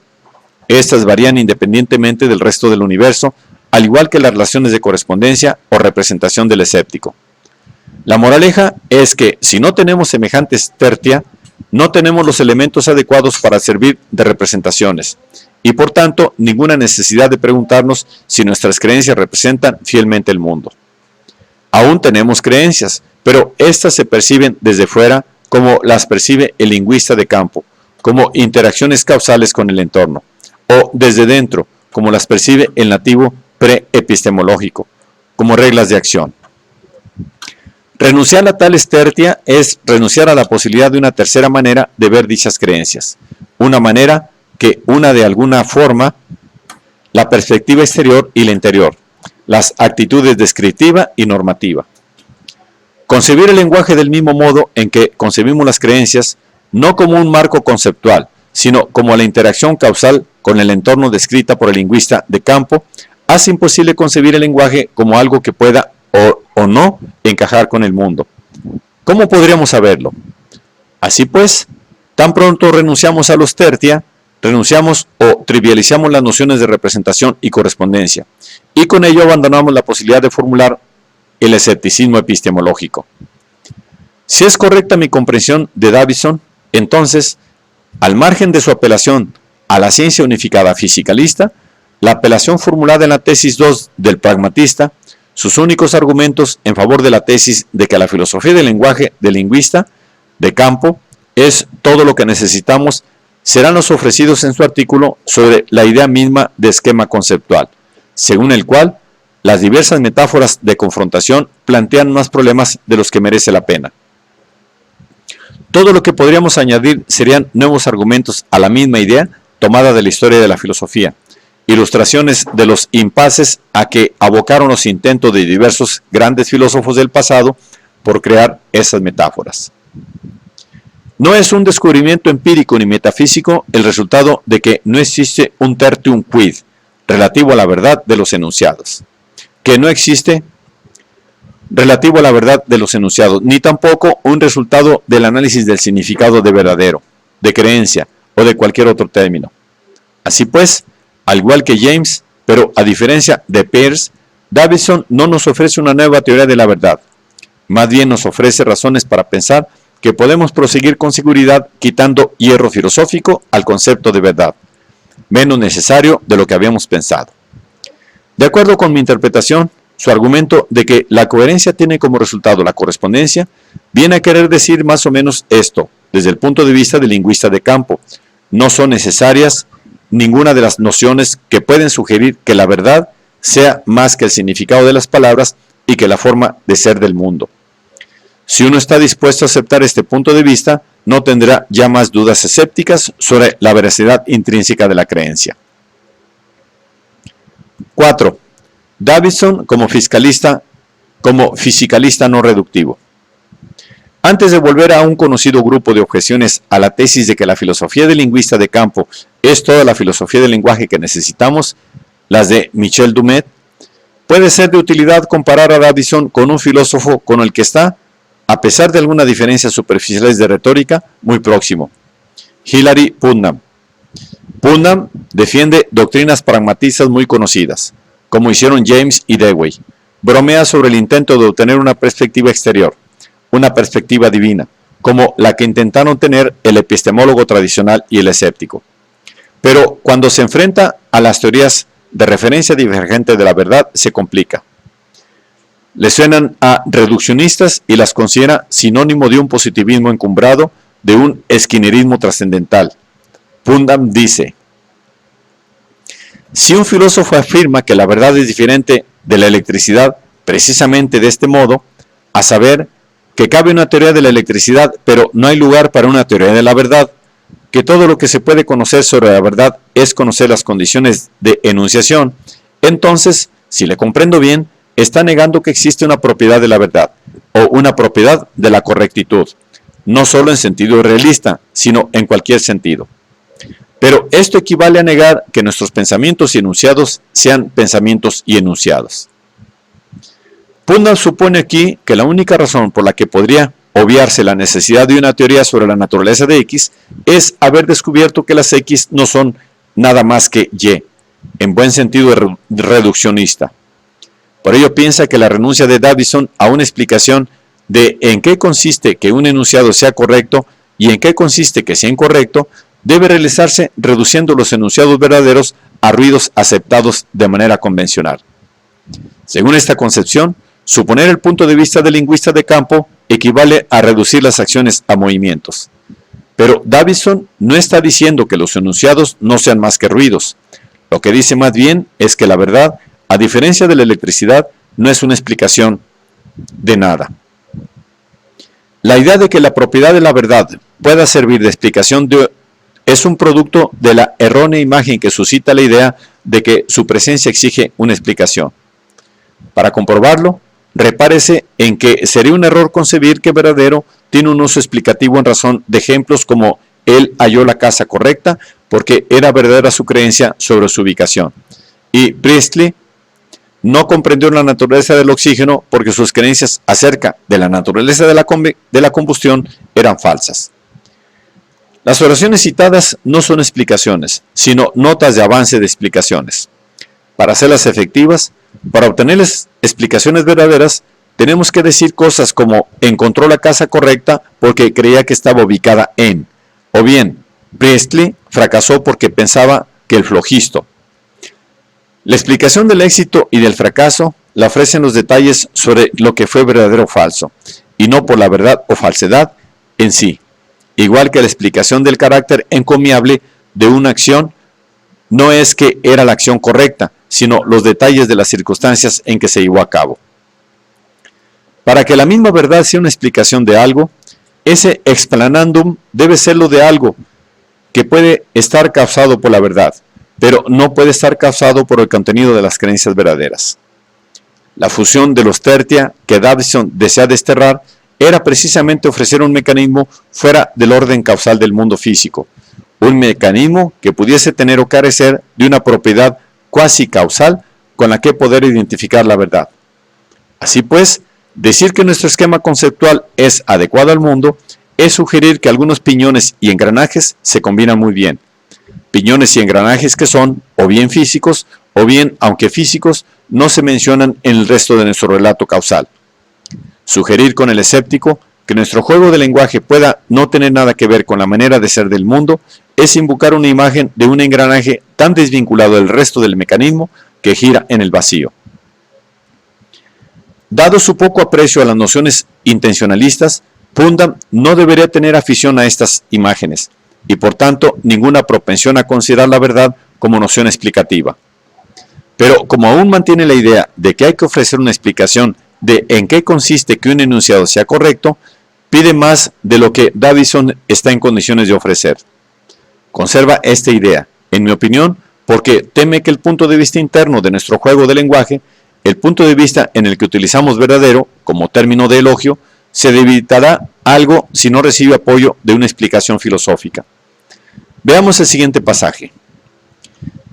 A: Estas varían independientemente del resto del universo, al igual que las relaciones de correspondencia o representación del escéptico. La moraleja es que si no tenemos semejantes tertia, no tenemos los elementos adecuados para servir de representaciones, y por tanto ninguna necesidad de preguntarnos si nuestras creencias representan fielmente el mundo. Aún tenemos creencias, pero estas se perciben desde fuera como las percibe el lingüista de campo, como interacciones causales con el entorno, o desde dentro, como las percibe el nativo pre-epistemológico, como reglas de acción. Renunciar a tales tertia es renunciar a la posibilidad de una tercera manera de ver dichas creencias, una manera que una de alguna forma la perspectiva exterior y la interior, las actitudes descriptiva y normativa. Concebir el lenguaje del mismo modo en que concebimos las creencias, no como un marco conceptual, sino como la interacción causal con el entorno descrita por el lingüista de campo, hace imposible concebir el lenguaje como algo que pueda o no encajar con el mundo. ¿Cómo podríamos saberlo? Así pues, tan pronto renunciamos a los tertia, renunciamos o trivializamos las nociones de representación y correspondencia, y con ello abandonamos la posibilidad de formular el escepticismo epistemológico. Si es correcta mi comprensión de Davidson, entonces, al margen de su apelación a la ciencia unificada fisicalista, la apelación formulada en la tesis 2 del pragmatista, sus únicos argumentos en favor de la tesis de que la filosofía del lenguaje del lingüista de campo es todo lo que necesitamos, serán los ofrecidos en su artículo sobre la idea misma de esquema conceptual, según el cual las diversas metáforas de confrontación plantean más problemas de los que merece la pena. Todo lo que podríamos añadir serían nuevos argumentos a la misma idea tomada de la historia de la filosofía, ilustraciones de los impases a que abocaron los intentos de diversos grandes filósofos del pasado por crear esas metáforas. No es un descubrimiento empírico ni metafísico el resultado de que no existe un tertium quid relativo a la verdad de los enunciados, ni tampoco un resultado del análisis del significado de verdadero, de creencia o de cualquier otro término. Así pues, al igual que James, pero a diferencia de Peirce, Davidson no nos ofrece una nueva teoría de la verdad, más bien nos ofrece razones para pensar que podemos proseguir con seguridad quitando hierro filosófico al concepto de verdad, menos necesario de lo que habíamos pensado. De acuerdo con mi interpretación, su argumento de que la coherencia tiene como resultado la correspondencia viene a querer decir más o menos esto, desde el punto de vista del lingüista de campo. No son necesarias ninguna de las nociones que pueden sugerir que la verdad sea más que el significado de las palabras y que la forma de ser del mundo. Si uno está dispuesto a aceptar este punto de vista, no tendrá ya más dudas escépticas sobre la veracidad intrínseca de la creencia. 4. Davidson como fisicalista no reductivo. Antes de volver a un conocido grupo de objeciones a la tesis de que la filosofía del lingüista de campo es toda la filosofía del lenguaje que necesitamos, las de Michel Dumet, puede ser de utilidad comparar a Davidson con un filósofo con el que está, a pesar de algunas diferencias superficiales de retórica, muy próximo: Hilary Putnam. Putnam defiende doctrinas pragmatistas muy conocidas, como hicieron James y Dewey. Bromea sobre el intento de obtener una perspectiva exterior, una perspectiva divina, como la que intentaron tener el epistemólogo tradicional y el escéptico. Pero cuando se enfrenta a las teorías de referencia divergente de la verdad, se complica. Le suenan a reduccionistas y las considera sinónimo de un positivismo encumbrado, de un esquinerismo trascendental. Putnam dice: si un filósofo afirma que la verdad es diferente de la electricidad, precisamente de este modo, a saber, que cabe una teoría de la electricidad, pero no hay lugar para una teoría de la verdad, que todo lo que se puede conocer sobre la verdad es conocer las condiciones de enunciación, entonces, si le comprendo bien, está negando que existe una propiedad de la verdad, o una propiedad de la correctitud, no solo en sentido realista, sino en cualquier sentido. Pero esto equivale a negar que nuestros pensamientos y enunciados sean pensamientos y enunciados. Putnam supone aquí que la única razón por la que podría obviarse la necesidad de una teoría sobre la naturaleza de X es haber descubierto que las X no son nada más que Y, en buen sentido reduccionista. Por ello piensa que la renuncia de Davidson a una explicación de en qué consiste que un enunciado sea correcto y en qué consiste que sea incorrecto debe realizarse reduciendo los enunciados verdaderos a ruidos aceptados de manera convencional. Según esta concepción, suponer el punto de vista del lingüista de campo equivale a reducir las acciones a movimientos. Pero Davidson no está diciendo que los enunciados no sean más que ruidos. Lo que dice más bien es que la verdad, a diferencia de la electricidad, no es una explicación de nada. La idea de que la propiedad de la verdad pueda servir de explicación es un producto de la errónea imagen que suscita la idea de que su presencia exige una explicación. Para comprobarlo, repárese en que sería un error concebir que verdadero tiene un uso explicativo en razón de ejemplos como él halló la casa correcta porque era verdadera su creencia sobre su ubicación. Y Priestley no comprendió la naturaleza del oxígeno porque sus creencias acerca de la naturaleza de la combustión eran falsas. Las oraciones citadas no son explicaciones, sino notas de avance de explicaciones. Para hacerlas efectivas, para obtener las explicaciones verdaderas, tenemos que decir cosas como encontró la casa correcta porque creía que estaba ubicada en, o bien, Priestley fracasó porque pensaba que el flojisto. La explicación del éxito y del fracaso la ofrecen los detalles sobre lo que fue verdadero o falso, y no por la verdad o falsedad en sí. Igual que la explicación del carácter encomiable de una acción no es que era la acción correcta, sino los detalles de las circunstancias en que se llevó a cabo. Para que la misma verdad sea una explicación de algo, ese explanandum debe serlo de algo que puede estar causado por la verdad, pero no puede estar causado por el contenido de las creencias verdaderas. La fusión de los tertia que Davidson desea desterrar era precisamente ofrecer un mecanismo fuera del orden causal del mundo físico, un mecanismo que pudiese tener o carecer de una propiedad cuasi causal con la que poder identificar la verdad. Así pues, decir que nuestro esquema conceptual es adecuado al mundo es sugerir que algunos piñones y engranajes se combinan muy bien. Piñones y engranajes que son o bien físicos o bien, aunque físicos, no se mencionan en el resto de nuestro relato causal. Sugerir con el escéptico que nuestro juego de lenguaje pueda no tener nada que ver con la manera de ser del mundo es invocar una imagen de un engranaje tan desvinculado del resto del mecanismo que gira en el vacío. Dado su poco aprecio a las nociones intencionalistas, Putnam no debería tener afición a estas imágenes y por tanto ninguna propensión a considerar la verdad como noción explicativa. Pero como aún mantiene la idea de que hay que ofrecer una explicación de en qué consiste que un enunciado sea correcto, pide más de lo que Davidson está en condiciones de ofrecer. Conserva esta idea, en mi opinión, porque teme que el punto de vista interno de nuestro juego de lenguaje, el punto de vista en el que utilizamos verdadero como término de elogio, se debilitará algo si no recibe apoyo de una explicación filosófica. Veamos el siguiente pasaje.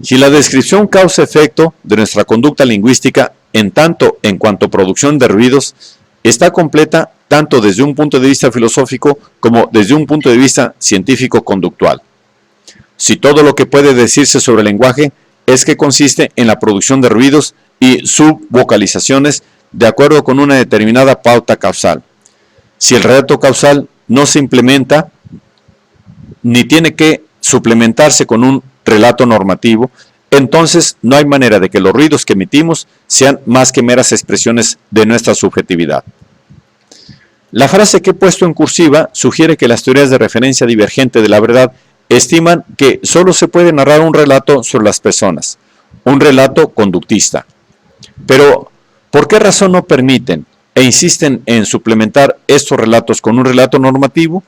A: Si la descripción causa-efecto de nuestra conducta lingüística en tanto en cuanto producción de ruidos está completa tanto desde un punto de vista filosófico como desde un punto de vista científico-conductual. Si todo lo que puede decirse sobre el lenguaje es que consiste en la producción de ruidos y subvocalizaciones de acuerdo con una determinada pauta causal. Si el relato causal no se implementa ni tiene que suplementarse con un relato normativo, entonces no hay manera de que los ruidos que emitimos sean más que meras expresiones de nuestra subjetividad. La frase que he puesto en cursiva sugiere que las teorías de referencia divergente de la verdad estiman que solo se puede narrar un relato sobre las personas, un relato conductista. Pero, ¿por qué razón no permiten e insisten en suplementar estos relatos con un relato normativo?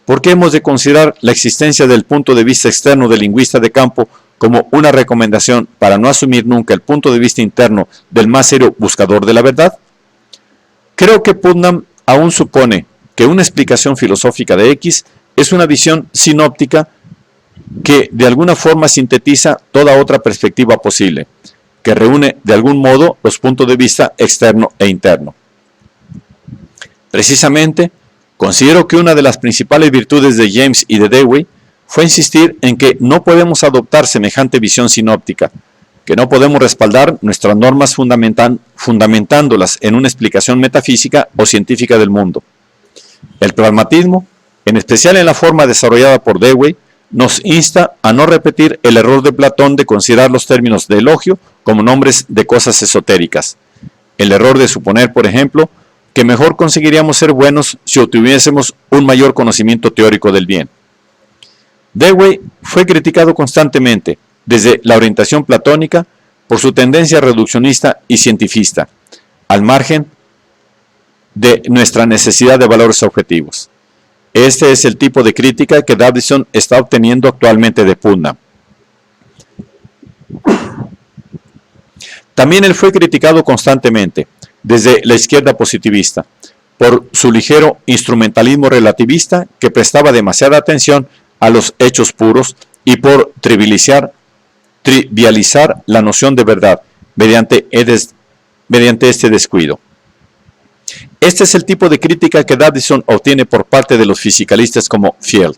A: ¿Por qué hemos de considerar la existencia del punto de vista externo del lingüista de campo como una recomendación para no asumir nunca el punto de vista interno del más serio buscador de la verdad? Creo que Putnam aún supone que una explicación filosófica de X es una visión sinóptica que de alguna forma sintetiza toda otra perspectiva posible, que reúne de algún modo los puntos de vista externo e interno. Precisamente, considero que una de las principales virtudes de James y de Dewey fue insistir en que no podemos adoptar semejante visión sinóptica, que no podemos respaldar nuestras normas fundamentándolas en una explicación metafísica o científica del mundo. El pragmatismo, en especial en la forma desarrollada por Dewey, nos insta a no repetir el error de Platón de considerar los términos de elogio como nombres de cosas esotéricas. El error de suponer, por ejemplo, que mejor conseguiríamos ser buenos si obtuviésemos un mayor conocimiento teórico del bien. Dewey fue criticado constantemente, desde la orientación platónica, por su tendencia reduccionista y cientifista, al margen de nuestra necesidad de valores objetivos. Este es el tipo de crítica que Davidson está obteniendo actualmente de Putnam. También él fue criticado constantemente, desde la izquierda positivista, por su ligero instrumentalismo relativista que prestaba demasiada atención a los hechos puros y por trivializar la noción de verdad mediante este descuido. Este es el tipo de crítica que Davidson obtiene por parte de los fisicalistas como Field.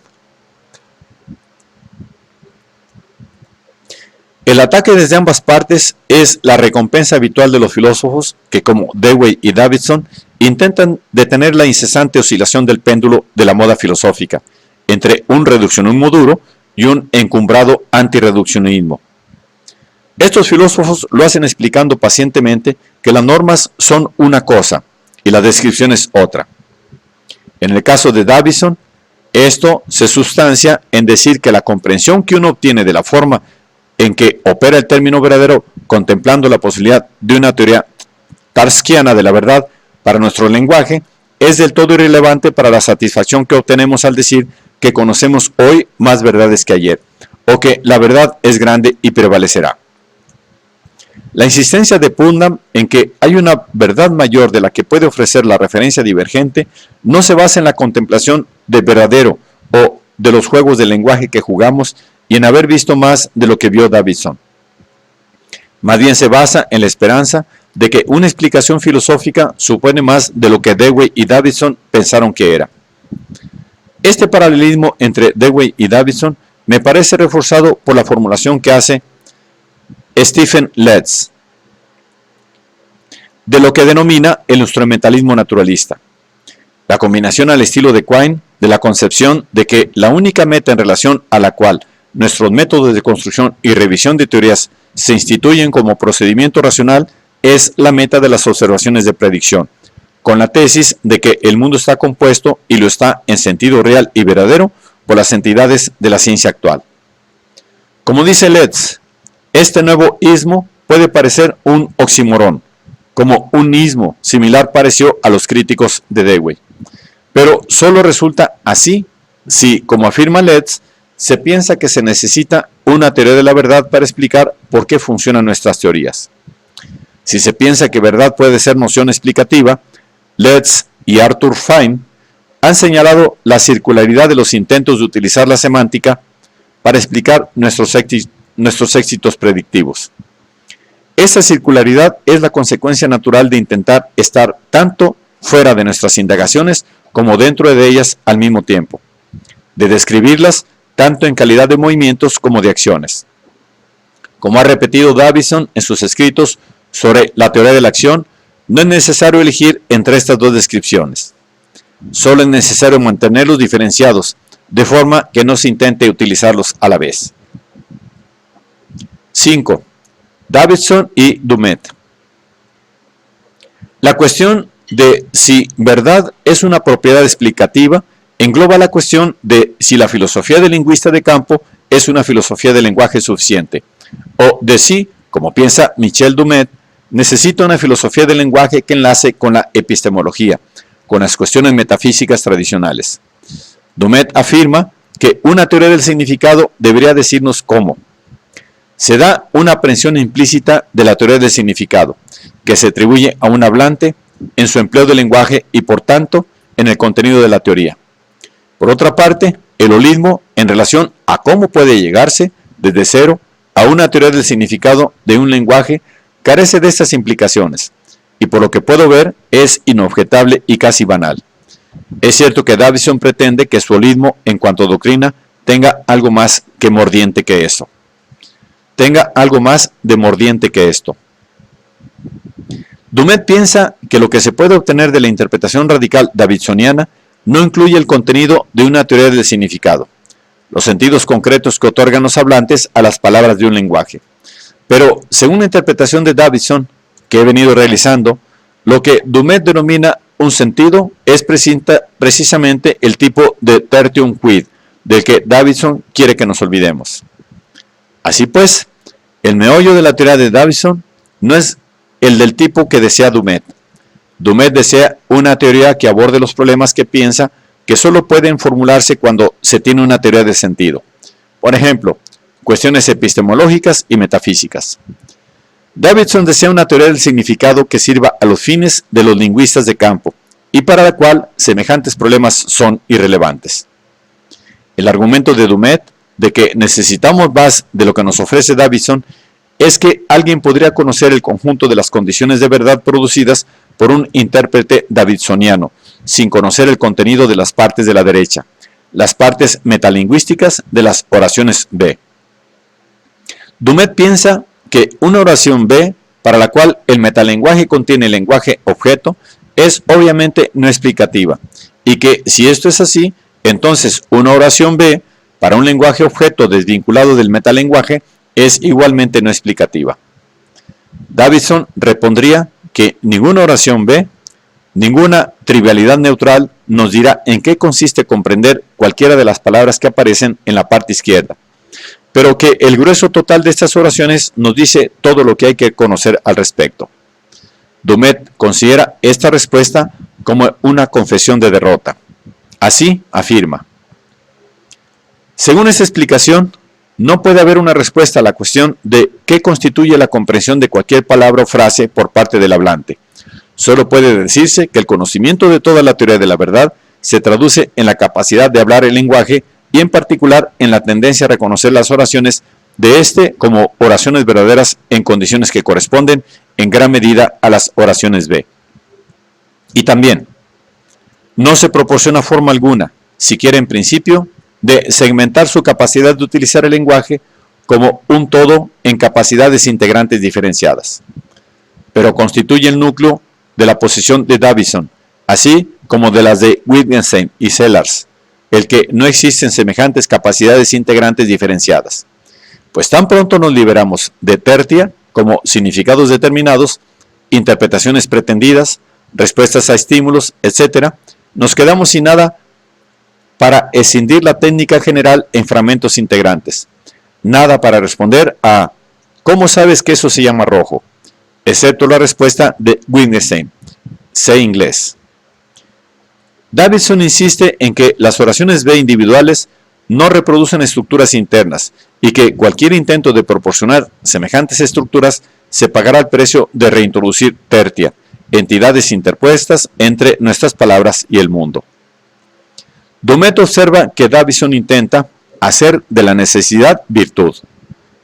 A: El ataque desde ambas partes es la recompensa habitual de los filósofos que, como Dewey y Davidson, intentan detener la incesante oscilación del péndulo de la moda filosófica entre un reduccionismo duro y un encumbrado antirreduccionismo. Estos filósofos lo hacen explicando pacientemente que las normas son una cosa y la descripción es otra. En el caso de Davidson, esto se sustancia en decir que la comprensión que uno obtiene de la forma en que opera el término verdadero, contemplando la posibilidad de una teoría tarskiana de la verdad para nuestro lenguaje, es del todo irrelevante para la satisfacción que obtenemos al decir que conocemos hoy más verdades que ayer, o que la verdad es grande y prevalecerá. La insistencia de Putnam en que hay una verdad mayor de la que puede ofrecer la referencia divergente no se basa en la contemplación del verdadero o de los juegos del lenguaje que jugamos y en haber visto más de lo que vio Davidson. Más bien se basa en la esperanza de que una explicación filosófica supone más de lo que Dewey y Davidson pensaron que era. Este paralelismo entre Dewey y Davidson me parece reforzado por la formulación que hace Stephen Letts de lo que denomina el instrumentalismo naturalista. La combinación al estilo de Quine de la concepción de que la única meta en relación a la cual nuestros métodos de construcción y revisión de teorías se instituyen como procedimiento racional es la meta de las observaciones de predicción, con la tesis de que el mundo está compuesto y lo está en sentido real y verdadero por las entidades de la ciencia actual. Como dice Letts, este nuevo ismo puede parecer un oxímoron, como un ismo similar pareció a los críticos de Dewey, pero solo resulta así si, como afirma Letts, se piensa que se necesita una teoría de la verdad para explicar por qué funcionan nuestras teorías. Si se piensa que verdad puede ser noción explicativa, Letts y Arthur Fine han señalado la circularidad de los intentos de utilizar la semántica para explicar nuestros éxitos predictivos. Esa circularidad es la consecuencia natural de intentar estar tanto fuera de nuestras indagaciones como dentro de ellas al mismo tiempo, de describirlas tanto en calidad de movimientos como de acciones. Como ha repetido Davidson en sus escritos sobre la teoría de la acción, no es necesario elegir entre estas dos descripciones. Solo es necesario mantenerlos diferenciados, de forma que no se intente utilizarlos a la vez. 5. Davidson y Dumet. La cuestión de si verdad es una propiedad explicativa engloba la cuestión de si la filosofía del lingüista de campo es una filosofía del lenguaje suficiente, o de si, como piensa Michel Dumet, necesita una filosofía del lenguaje que enlace con la epistemología, con las cuestiones metafísicas tradicionales. Dumet afirma que una teoría del significado debería decirnos cómo. Se da una aprehensión implícita de la teoría del significado, que se atribuye a un hablante en su empleo del lenguaje y por tanto en el contenido de la teoría. Por otra parte, el holismo en relación a cómo puede llegarse desde cero a una teoría del significado de un lenguaje carece de estas implicaciones y por lo que puedo ver es inobjetable y casi banal. Es cierto que Davidson pretende que su holismo en cuanto a doctrina tenga algo más que mordiente que eso. Tenga algo más de mordiente que esto. Dumet piensa que lo que se puede obtener de la interpretación radical davidsoniana no incluye el contenido de una teoría del significado, los sentidos concretos que otorgan los hablantes a las palabras de un lenguaje. Pero, según la interpretación de Davidson, que he venido realizando, lo que Dumet denomina un sentido es precisamente el tipo de tertium quid del que Davidson quiere que nos olvidemos. Así pues, el meollo de la teoría de Davidson no es el del tipo que desea Dumet. Dumet desea una teoría que aborde los problemas que piensa que solo pueden formularse cuando se tiene una teoría de sentido. Por ejemplo, cuestiones epistemológicas y metafísicas. Davidson desea una teoría del significado que sirva a los fines de los lingüistas de campo y para la cual semejantes problemas son irrelevantes. El argumento de Dumet de que necesitamos más de lo que nos ofrece Davidson es que alguien podría conocer el conjunto de las condiciones de verdad producidas por un intérprete davidsoniano, sin conocer el contenido de las partes de la derecha, las partes metalingüísticas de las oraciones B. Dumet piensa que una oración B, para la cual el metalenguaje contiene el lenguaje objeto, es obviamente no explicativa, y que si esto es así, entonces una oración B, para un lenguaje objeto desvinculado del metalenguaje, es igualmente no explicativa. Davidson repondría que ninguna oración B, ninguna trivialidad neutral nos dirá en qué consiste comprender cualquiera de las palabras que aparecen en la parte izquierda, pero que el grueso total de estas oraciones nos dice todo lo que hay que conocer al respecto. Dumet considera esta respuesta como una confesión de derrota. Así afirma. Según esta explicación, no puede haber una respuesta a la cuestión de qué constituye la comprensión de cualquier palabra o frase por parte del hablante. Solo puede decirse que el conocimiento de toda la teoría de la verdad se traduce en la capacidad de hablar el lenguaje y en particular en la tendencia a reconocer las oraciones de este como oraciones verdaderas en condiciones que corresponden en gran medida a las oraciones B. Y también, no se proporciona forma alguna, siquiera en principio, de segmentar su capacidad de utilizar el lenguaje como un todo en capacidades integrantes diferenciadas, pero constituye el núcleo de la posición de Davidson, así como de las de Wittgenstein y Sellars, el que no existen semejantes capacidades integrantes diferenciadas. Pues tan pronto nos liberamos de tertia como significados determinados, interpretaciones pretendidas, respuestas a estímulos, etc., nos quedamos sin nada para escindir la técnica general en fragmentos integrantes. Nada para responder a ¿cómo sabes que eso se llama rojo? Excepto la respuesta de Wittgenstein, sé inglés. Davidson insiste en que las oraciones B individuales no reproducen estructuras internas y que cualquier intento de proporcionar semejantes estructuras se pagará el precio de reintroducir tertia, entidades interpuestas entre nuestras palabras y el mundo. Dumet observa que Davidson intenta hacer de la necesidad virtud,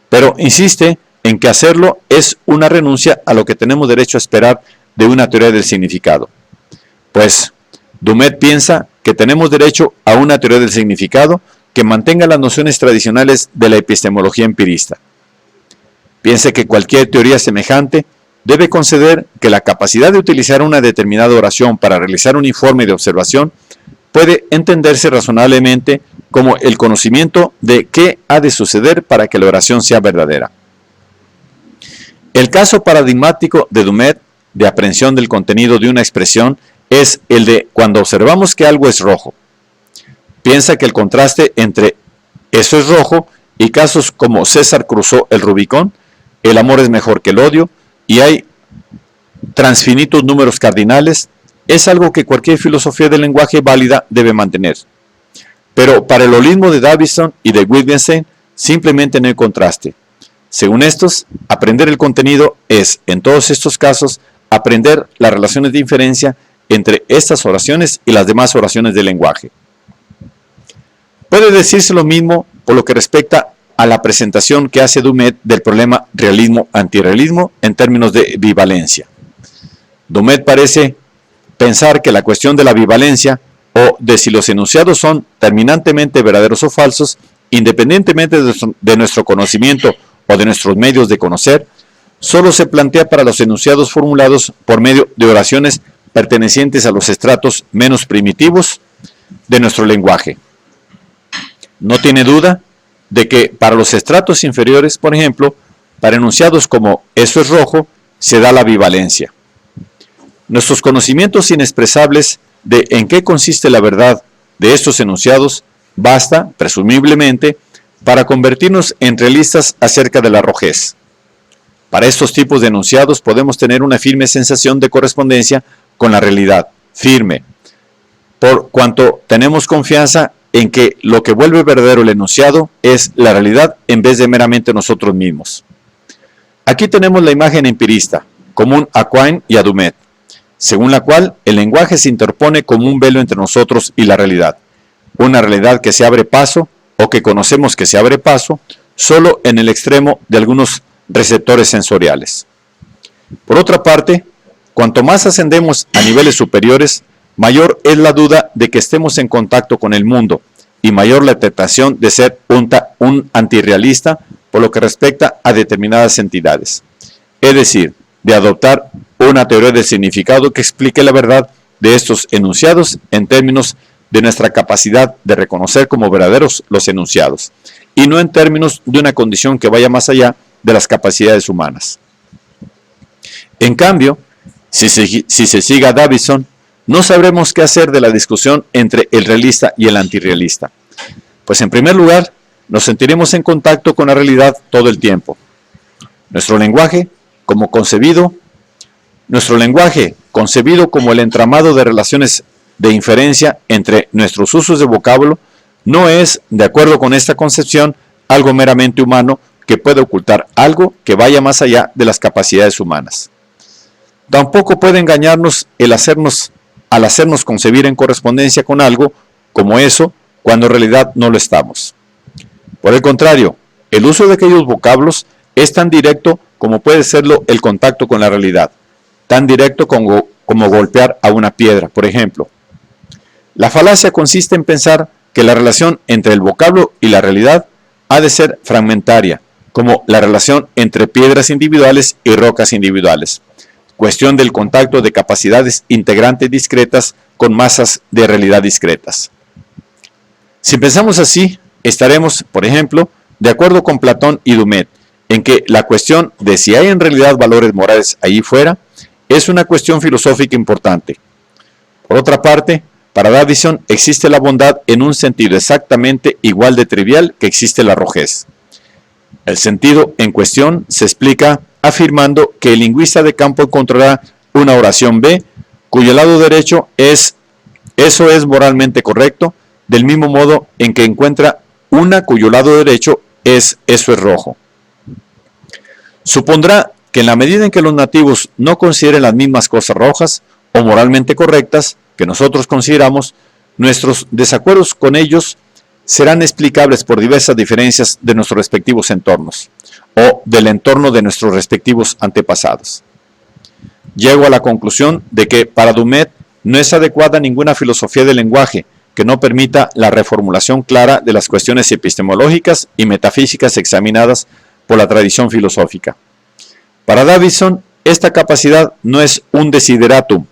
A: pero insiste en que hacerlo es una renuncia a lo que tenemos derecho a esperar de una teoría del significado. Pues Dumet piensa que tenemos derecho a una teoría del significado que mantenga las nociones tradicionales de la epistemología empirista. Piensa que cualquier teoría semejante debe conceder que la capacidad de utilizar una determinada oración para realizar un informe de observación puede entenderse razonablemente como el conocimiento de qué ha de suceder para que la oración sea verdadera. El caso paradigmático de Dumet de aprehensión del contenido de una expresión es el de cuando observamos que algo es rojo. Piensa que el contraste entre eso es rojo y casos como César cruzó el Rubicón, el amor es mejor que el odio y hay transfinitos números cardinales, es algo que cualquier filosofía del lenguaje válida debe mantener. Pero para el holismo de Davidson y de Wittgenstein simplemente no hay contraste. Según estos, aprender el contenido es, en todos estos casos, aprender las relaciones de inferencia entre estas oraciones y las demás oraciones del lenguaje. Puede decirse lo mismo por lo que respecta a la presentación que hace Dumet del problema realismo-antirrealismo en términos de bivalencia. Dumet parece pensar que la cuestión de la bivalencia o de si los enunciados son terminantemente verdaderos o falsos, independientemente de nuestro conocimiento o de nuestros medios de conocer, solo se plantea para los enunciados formulados por medio de oraciones pertenecientes a los estratos menos primitivos de nuestro lenguaje. No tiene duda de que para los estratos inferiores, por ejemplo, para enunciados como eso es rojo, se da la bivalencia. Nuestros conocimientos inexpresables de en qué consiste la verdad de estos enunciados basta, presumiblemente, para convertirnos en realistas acerca de la rojez. Para estos tipos de enunciados podemos tener una firme sensación de correspondencia con la realidad, firme, por cuanto tenemos confianza en que lo que vuelve verdadero el enunciado es la realidad en vez de meramente nosotros mismos. Aquí tenemos la imagen empirista, común a Quine y a Dumet, según la cual el lenguaje se interpone como un velo entre nosotros y la realidad, una realidad que se abre paso o que conocemos que se abre paso solo en el extremo de algunos receptores sensoriales. Por otra parte, cuanto más ascendemos a niveles superiores, mayor es la duda de que estemos en contacto con el mundo y mayor la tentación de ser un antirrealista por lo que respecta a determinadas entidades. Es decir, de adoptar una teoría del significado que explique la verdad de estos enunciados en términos de nuestra capacidad de reconocer como verdaderos los enunciados, y no en términos de una condición que vaya más allá de las capacidades humanas. En cambio, si se sigue a Davidson, no sabremos qué hacer de la discusión entre el realista y el antirrealista. Pues en primer lugar, nos sentiremos en contacto con la realidad todo el tiempo. Nuestro lenguaje concebido como el entramado de relaciones de inferencia entre nuestros usos de vocablo, no es, de acuerdo con esta concepción, algo meramente humano que puede ocultar algo que vaya más allá de las capacidades humanas. Tampoco puede engañarnos al hacernos concebir en correspondencia con algo como eso, cuando en realidad no lo estamos. Por el contrario, el uso de aquellos vocablos es tan directo como puede serlo el contacto con la realidad, tan directo como golpear a una piedra, por ejemplo. La falacia consiste en pensar que la relación entre el vocablo y la realidad ha de ser fragmentaria, como la relación entre piedras individuales y rocas individuales, cuestión del contacto de capacidades integrantes discretas con masas de realidad discretas. Si pensamos así, estaremos, por ejemplo, de acuerdo con Platón y Dumet, en que la cuestión de si hay en realidad valores morales allí fuera es una cuestión filosófica importante. Por otra parte, para Davidson existe la bondad en un sentido exactamente igual de trivial que existe la rojez. El sentido en cuestión se explica afirmando que el lingüista de campo encontrará una oración B cuyo lado derecho es eso es moralmente correcto, del mismo modo en que encuentra una cuyo lado derecho es eso es rojo. Supondrá que en la medida en que los nativos no consideren las mismas cosas rojas o moralmente correctas que nosotros consideramos, nuestros desacuerdos con ellos serán explicables por diversas diferencias de nuestros respectivos entornos o del entorno de nuestros respectivos antepasados. Llego a la conclusión de que para Dumet no es adecuada ninguna filosofía del lenguaje que no permita la reformulación clara de las cuestiones epistemológicas y metafísicas examinadas por la tradición filosófica. Para Davidson, esta capacidad no es un desideratum.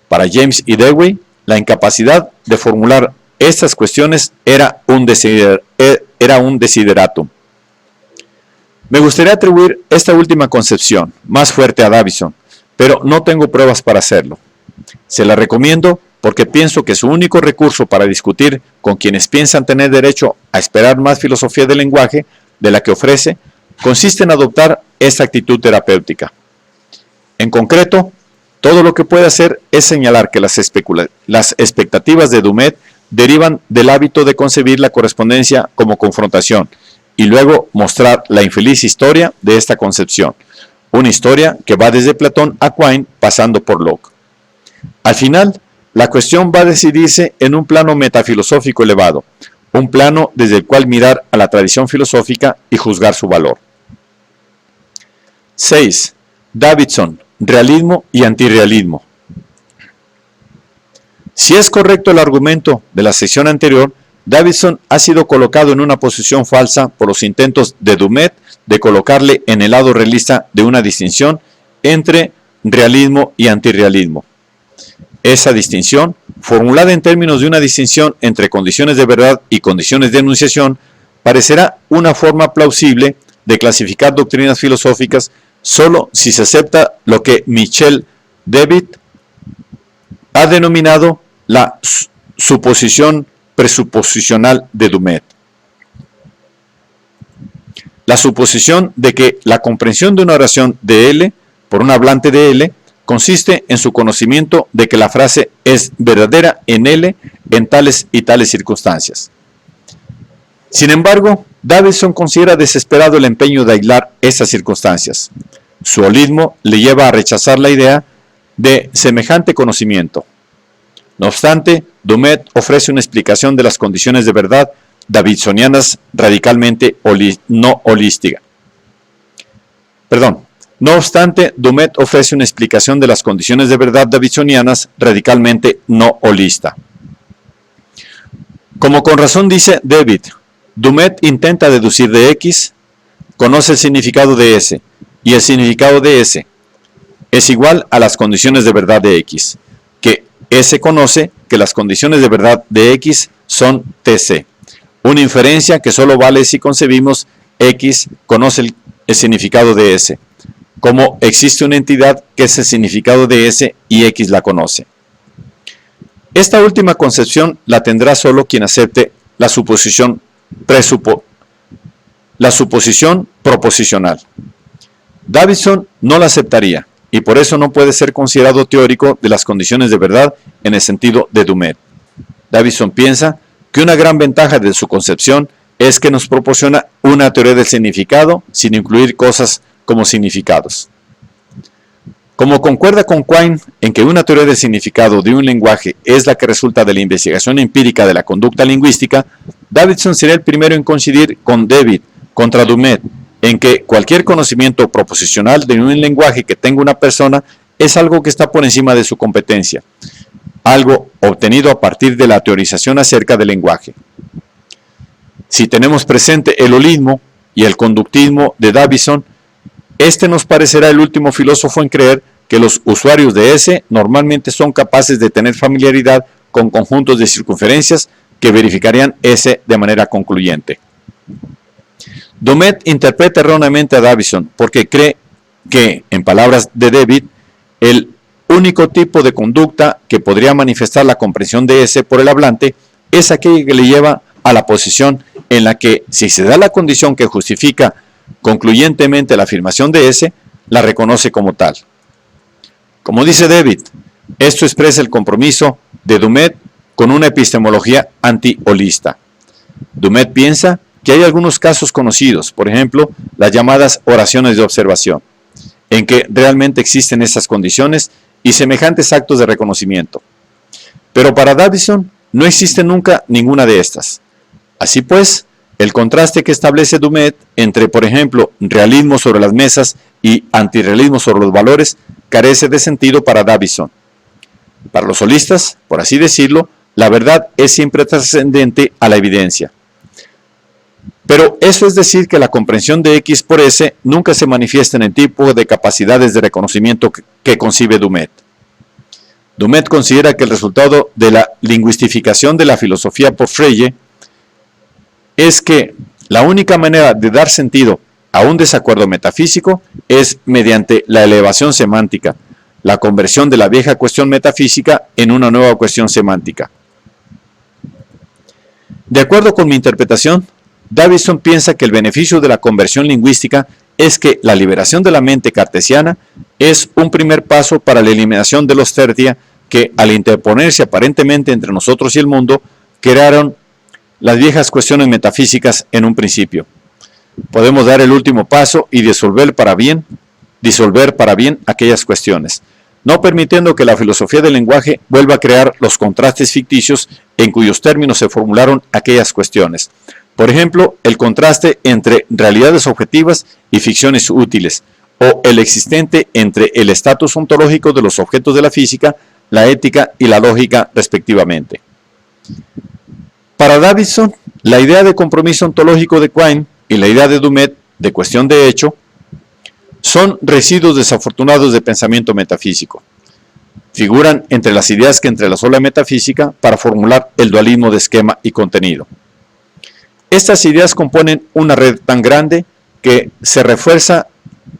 A: Para James y Dewey, la incapacidad de formular estas cuestiones era un desideratum. Me gustaría atribuir esta última concepción más fuerte a Davison, pero no tengo pruebas para hacerlo. Se la recomiendo porque pienso que su único recurso para discutir con quienes piensan tener derecho a esperar más filosofía del lenguaje de la que ofrece, consiste en adoptar esta actitud terapéutica. En concreto, todo lo que puede hacer es señalar que las expectativas de Dumet derivan del hábito de concebir la correspondencia como confrontación y luego mostrar la infeliz historia de esta concepción, una historia que va desde Platón a Quine pasando por Locke. Al final, la cuestión va a decidirse en un plano metafilosófico elevado, un plano desde el cual mirar a la tradición filosófica y juzgar su valor. 6. Davidson, realismo y antirrealismo. Si es correcto el argumento de la sección anterior, Davidson ha sido colocado en una posición falsa por los intentos de Dumet de colocarle en el lado realista de una distinción entre realismo y antirrealismo. Esa distinción, formulada en términos de una distinción entre condiciones de verdad y condiciones de enunciación, parecerá una forma plausible de clasificar doctrinas filosóficas solo si se acepta lo que Michel David ha denominado la suposición presuposicional de Dumet. La suposición de que la comprensión de una oración de L por un hablante de L consiste en su conocimiento de que la frase es verdadera en L en tales y tales circunstancias. Sin embargo, Davidson considera desesperado el empeño de aislar esas circunstancias. Su holismo le lleva a rechazar la idea de semejante conocimiento. No obstante, Dumet ofrece una explicación de las condiciones de verdad davidsonianas radicalmente no holística. No obstante, Dumet ofrece una explicación de las condiciones de verdad davidsonianas radicalmente no holista. Como con razón dice David, Dumet intenta deducir de X, conoce el significado de S, y el significado de S es igual a las condiciones de verdad de X, que S conoce que las condiciones de verdad de X son TC, una inferencia que solo vale si concebimos X conoce el significado de S, como existe una entidad que es el significado de S y X la conoce. Esta última concepción la tendrá solo quien acepte la suposición proposicional. Davidson no la aceptaría y por eso no puede ser considerado teórico de las condiciones de verdad en el sentido de Dumet. Davidson piensa que una gran ventaja de su concepción es que nos proporciona una teoría del significado sin incluir cosas como significados. Como concuerda con Quine en que una teoría del significado de un lenguaje es la que resulta de la investigación empírica de la conducta lingüística, Davidson será el primero en coincidir con David contra Dumet en que cualquier conocimiento proposicional de un lenguaje que tenga una persona es algo que está por encima de su competencia, algo obtenido a partir de la teorización acerca del lenguaje. Si tenemos presente el holismo y el conductismo de Davidson, este nos parecerá el último filósofo en creer que los usuarios de S normalmente son capaces de tener familiaridad con conjuntos de circunferencias que verificarían S de manera concluyente. Dumet interpreta erróneamente a Davidson porque cree que, en palabras de David, el único tipo de conducta que podría manifestar la comprensión de S por el hablante es aquella que le lleva a la posición en la que, si se da la condición que justifica concluyentemente la afirmación de S, la reconoce como tal. Como dice David, esto expresa el compromiso de Dumet con una epistemología anti-holista. Dumet piensa que hay algunos casos conocidos, por ejemplo, las llamadas oraciones de observación, en que realmente existen esas condiciones y semejantes actos de reconocimiento. Pero para Davidson no existe nunca ninguna de estas. Así pues, el contraste que establece Dumet entre, por ejemplo, realismo sobre las mesas y antirrealismo sobre los valores carece de sentido para Davidson. Para los holistas, por así decirlo, la verdad es siempre trascendente a la evidencia. Pero eso es decir que la comprensión de X por S nunca se manifiesta en el tipo de capacidades de reconocimiento que concibe Dumet. Dumet considera que el resultado de la lingüistificación de la filosofía por Frege es que la única manera de dar sentido a un desacuerdo metafísico es mediante la elevación semántica, la conversión de la vieja cuestión metafísica en una nueva cuestión semántica. De acuerdo con mi interpretación, Davidson piensa que el beneficio de la conversión lingüística es que la liberación de la mente cartesiana es un primer paso para la eliminación de los tertia que, al interponerse aparentemente entre nosotros y el mundo, crearon las viejas cuestiones metafísicas en un principio. Podemos dar el último paso y disolver para bien aquellas cuestiones, no permitiendo que la filosofía del lenguaje vuelva a crear los contrastes ficticios en cuyos términos se formularon aquellas cuestiones. Por ejemplo, el contraste entre realidades objetivas y ficciones útiles, o el existente entre el estatus ontológico de los objetos de la física, la ética y la lógica, respectivamente. Para Davidson, la idea de compromiso ontológico de Quine y la idea de Dumet de cuestión de hecho son residuos desafortunados de pensamiento metafísico. Figuran entre las ideas que entrelazó la metafísica para formular el dualismo de esquema y contenido. Estas ideas componen una red tan grande que se refuerza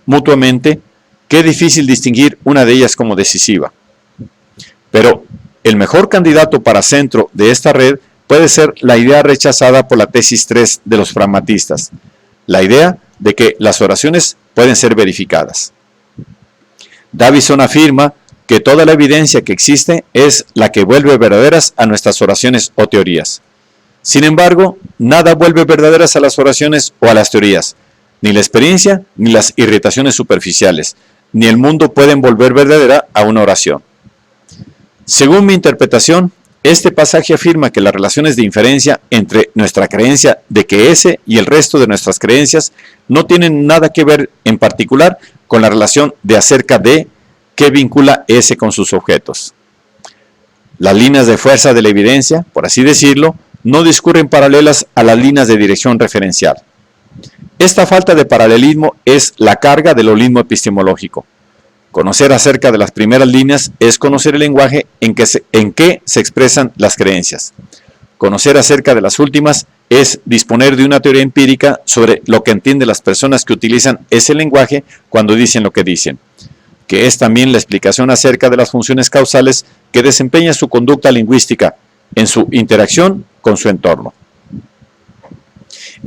A: mutuamente que es difícil distinguir una de ellas como decisiva. Pero el mejor candidato para centro de esta red puede ser la idea rechazada por la tesis 3 de los pragmatistas, la idea de que las oraciones pueden ser verificadas. Davidson afirma que toda la evidencia que existe es la que vuelve verdaderas a nuestras oraciones o teorías. Sin embargo, nada vuelve verdaderas a las oraciones o a las teorías, ni la experiencia ni las irritaciones superficiales, ni el mundo pueden volver verdadera a una oración. Según mi interpretación, este pasaje afirma que las relaciones de inferencia entre nuestra creencia de que ese y el resto de nuestras creencias no tienen nada que ver en particular con la relación de acerca de que vincula ese con sus objetos. Las líneas de fuerza de la evidencia, por así decirlo, no discurren paralelas a las líneas de dirección referencial. Esta falta de paralelismo es la carga del holismo epistemológico. Conocer acerca de las primeras líneas es conocer el lenguaje en que se expresan las creencias. Conocer acerca de las últimas es disponer de una teoría empírica sobre lo que entienden las personas que utilizan ese lenguaje cuando dicen lo que dicen, que es también la explicación acerca de las funciones causales que desempeña su conducta lingüística en su interacción con su entorno.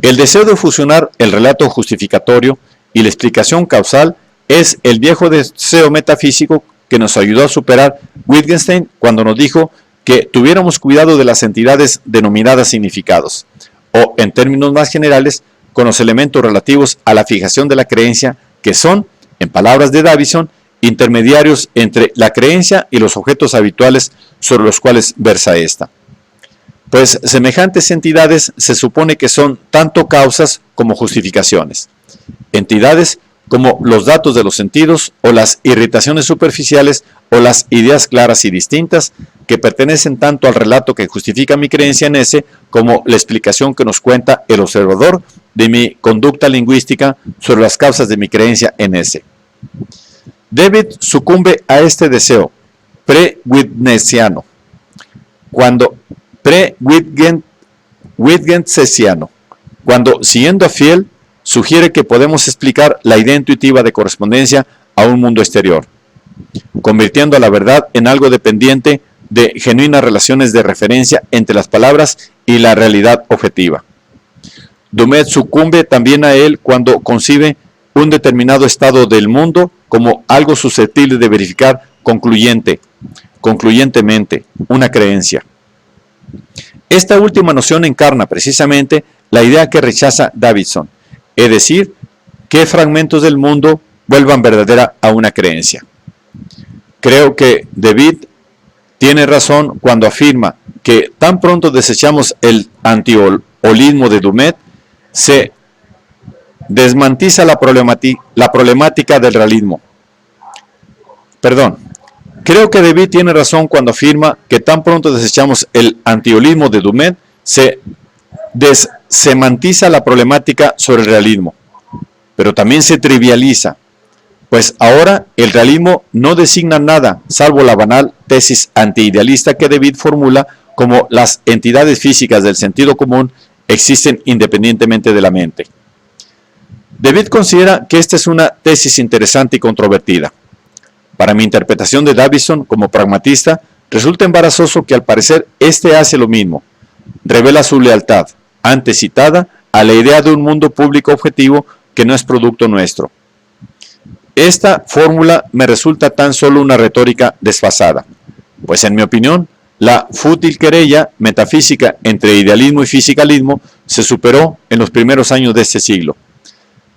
A: El deseo de fusionar el relato justificatorio y la explicación causal es el viejo deseo metafísico que nos ayudó a superar Wittgenstein cuando nos dijo que tuviéramos cuidado de las entidades denominadas significados, o en términos más generales, con los elementos relativos a la fijación de la creencia, que son, en palabras de Davidson, intermediarios entre la creencia y los objetos habituales sobre los cuales versa esta. Pues semejantes entidades se supone que son tanto causas como justificaciones. Entidades como los datos de los sentidos o las irritaciones superficiales o las ideas claras y distintas que pertenecen tanto al relato que justifica mi creencia en ese como la explicación que nos cuenta el observador de mi conducta lingüística sobre las causas de mi creencia en ese. David sucumbe a este deseo pre-Wittgensteiniano, cuando siguiendo a Fiel sugiere que podemos explicar la idea intuitiva de correspondencia a un mundo exterior, convirtiendo a la verdad en algo dependiente de genuinas relaciones de referencia entre las palabras y la realidad objetiva. Dumet sucumbe también a él cuando concibe un determinado estado del mundo como algo susceptible de verificar concluyentemente una creencia. Esta última noción encarna precisamente la idea que rechaza Davidson, es decir, que fragmentos del mundo vuelvan verdadera a una creencia. Creo que David tiene razón cuando afirma que tan pronto desechamos el antiholismo de Dumet, se desmantiza la problemática del realismo. Creo que David tiene razón cuando afirma que tan pronto desechamos el antiholismo de Dumet, se semantiza la problemática sobre el realismo, pero también se trivializa, pues ahora el realismo no designa nada salvo la banal tesis antiidealista que David formula como las entidades físicas del sentido común existen independientemente de la mente. David considera que esta es una tesis interesante y controvertida. Para mi interpretación de Davidson como pragmatista, resulta embarazoso que al parecer este hace lo mismo. Revela su lealtad, antes citada, a la idea de un mundo público objetivo que no es producto nuestro. Esta fórmula me resulta tan solo una retórica desfasada, pues en mi opinión, la fútil querella metafísica entre idealismo y fisicalismo se superó en los primeros años de este siglo,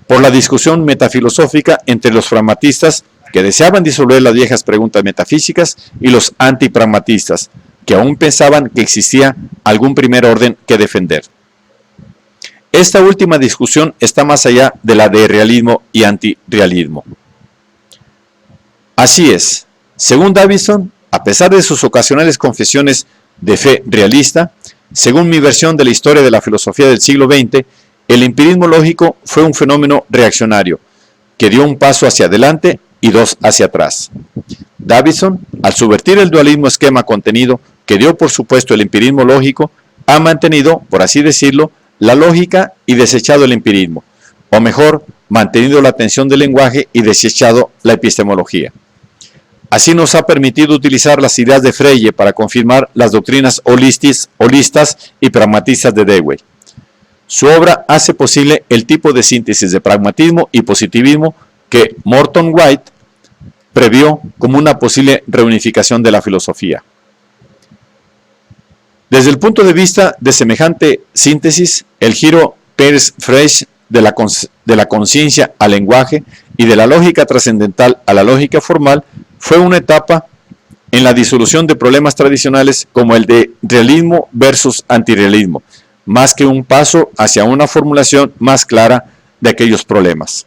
A: por la discusión metafilosófica entre los pragmatistas que deseaban disolver las viejas preguntas metafísicas y los antipragmatistas, que aún pensaban que existía algún primer orden que defender. Esta última discusión está más allá de la de realismo y antirrealismo. Así es, según Davidson, a pesar de sus ocasionales confesiones de fe realista, según mi versión de la historia de la filosofía del siglo XX, el empirismo lógico fue un fenómeno reaccionario, que dio un paso hacia adelante y dos hacia atrás. Davidson, al subvertir el dualismo esquema-contenido que dio por supuesto el empirismo lógico, ha mantenido, por así decirlo, la lógica y desechado el empirismo, o mejor, mantenido la tensión del lenguaje y desechado la epistemología. Así nos ha permitido utilizar las ideas de Frege para confirmar las doctrinas holistas y pragmatistas de Dewey. Su obra hace posible el tipo de síntesis de pragmatismo y positivismo que Morton White previó como una posible reunificación de la filosofía. Desde el punto de vista de semejante síntesis, el giro Peirce-Frege de la conciencia al lenguaje y de la lógica trascendental a la lógica formal fue una etapa en la disolución de problemas tradicionales como el de realismo versus antirrealismo, más que un paso hacia una formulación más clara de aquellos problemas.